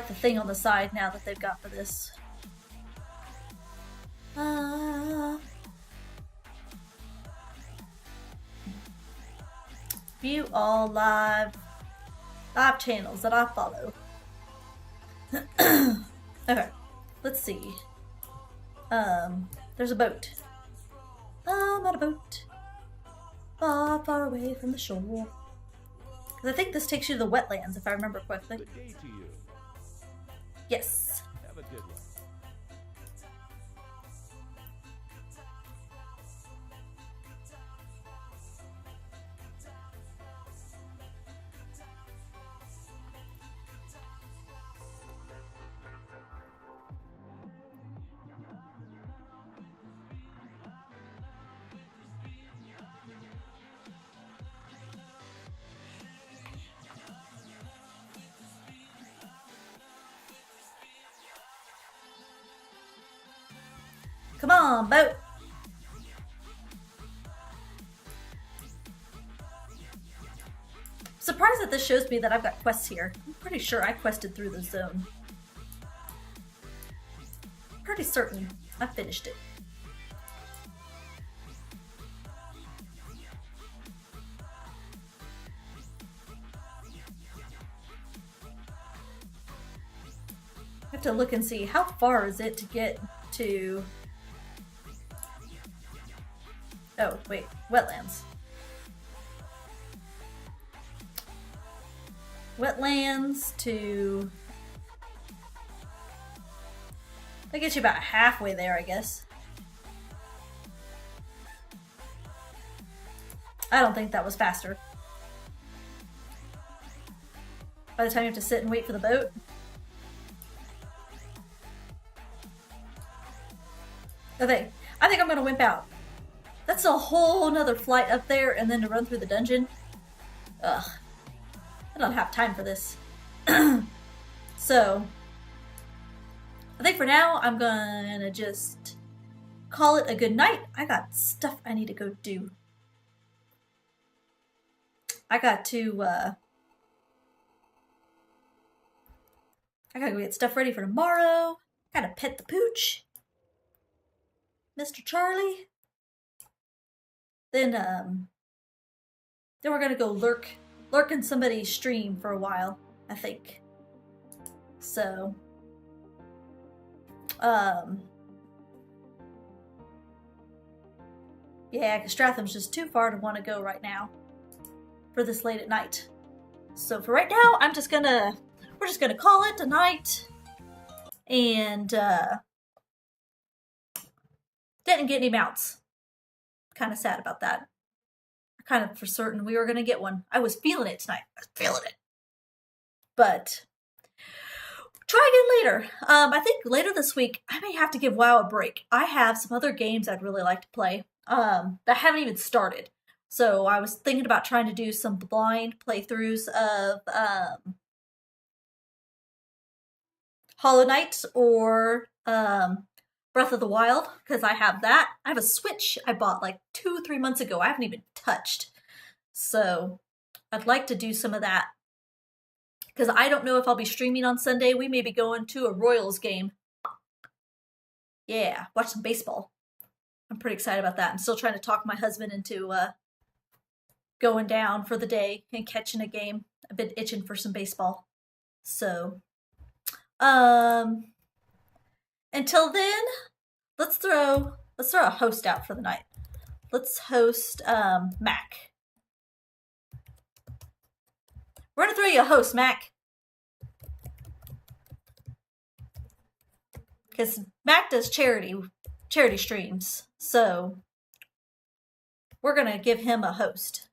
the thing on the side now that they've got for this. View all live channels that I follow. Okay, let's see. There's a boat. I'm on a boat. Far, far away from the shore. Because I think this takes you to the wetlands, if I remember correctly. Good day to you. Yes. Have a good one. Come on, boat. Surprised that this shows me that I've got quests here. I'm pretty sure I quested through the zone. Pretty certain I finished it. I have to look and see how far is it to get to... Oh, wait, wetlands. Wetlands to... That gets you about halfway there, I guess. I don't think that was faster. By the time you have to sit and wait for the boat. Okay, I think I'm gonna wimp out. That's a whole nother flight up there and then to run through the dungeon. Ugh. I don't have time for this. So, I think for now, I'm gonna just call it a good night. I got stuff I need to go do. I gotta go get stuff ready for tomorrow. Gotta pet the pooch. Mr. Charlie. Then we're gonna go lurk in somebody's stream for a while, I think. So, yeah, because Stratham's just too far to want to go right now for this late at night. So for right now, we're just gonna call it a night, and didn't get any mounts. Kind of sad about that. Kind of for certain we were gonna get one. I was feeling it tonight. I was feeling it. But try again later. I think later this week I may have to give WoW a break. I have some other games I'd really like to play that haven't even started. So I was thinking about trying to do some blind playthroughs of Hollow Knight or Breath of the Wild, because I have that. I have a Switch I bought like 2-3 months ago. I haven't even touched. So I'd like to do some of that. Because I don't know if I'll be streaming on Sunday. We may be going to a Royals game. Yeah, watch some baseball. I'm pretty excited about that. I'm still trying to talk my husband into going down for the day and catching a game. I've been itching for some baseball. So, until then, let's throw a host out for the night. Let's host Mac. We're gonna throw you a host, Mac. Because Mac does charity streams. So we're gonna give him a host.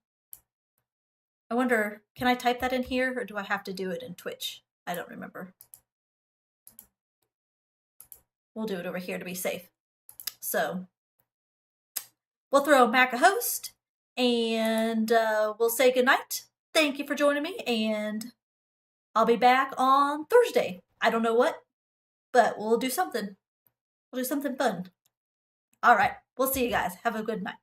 I wonder, can I type that in here or do I have to do it in Twitch? I don't remember. We'll do it over here to be safe. So we'll throw Mac a host and we'll say goodnight. Thank you for joining me, and I'll be back on Thursday. I don't know what, but we'll do something. We'll do something fun. All right. We'll see you guys. Have a good night.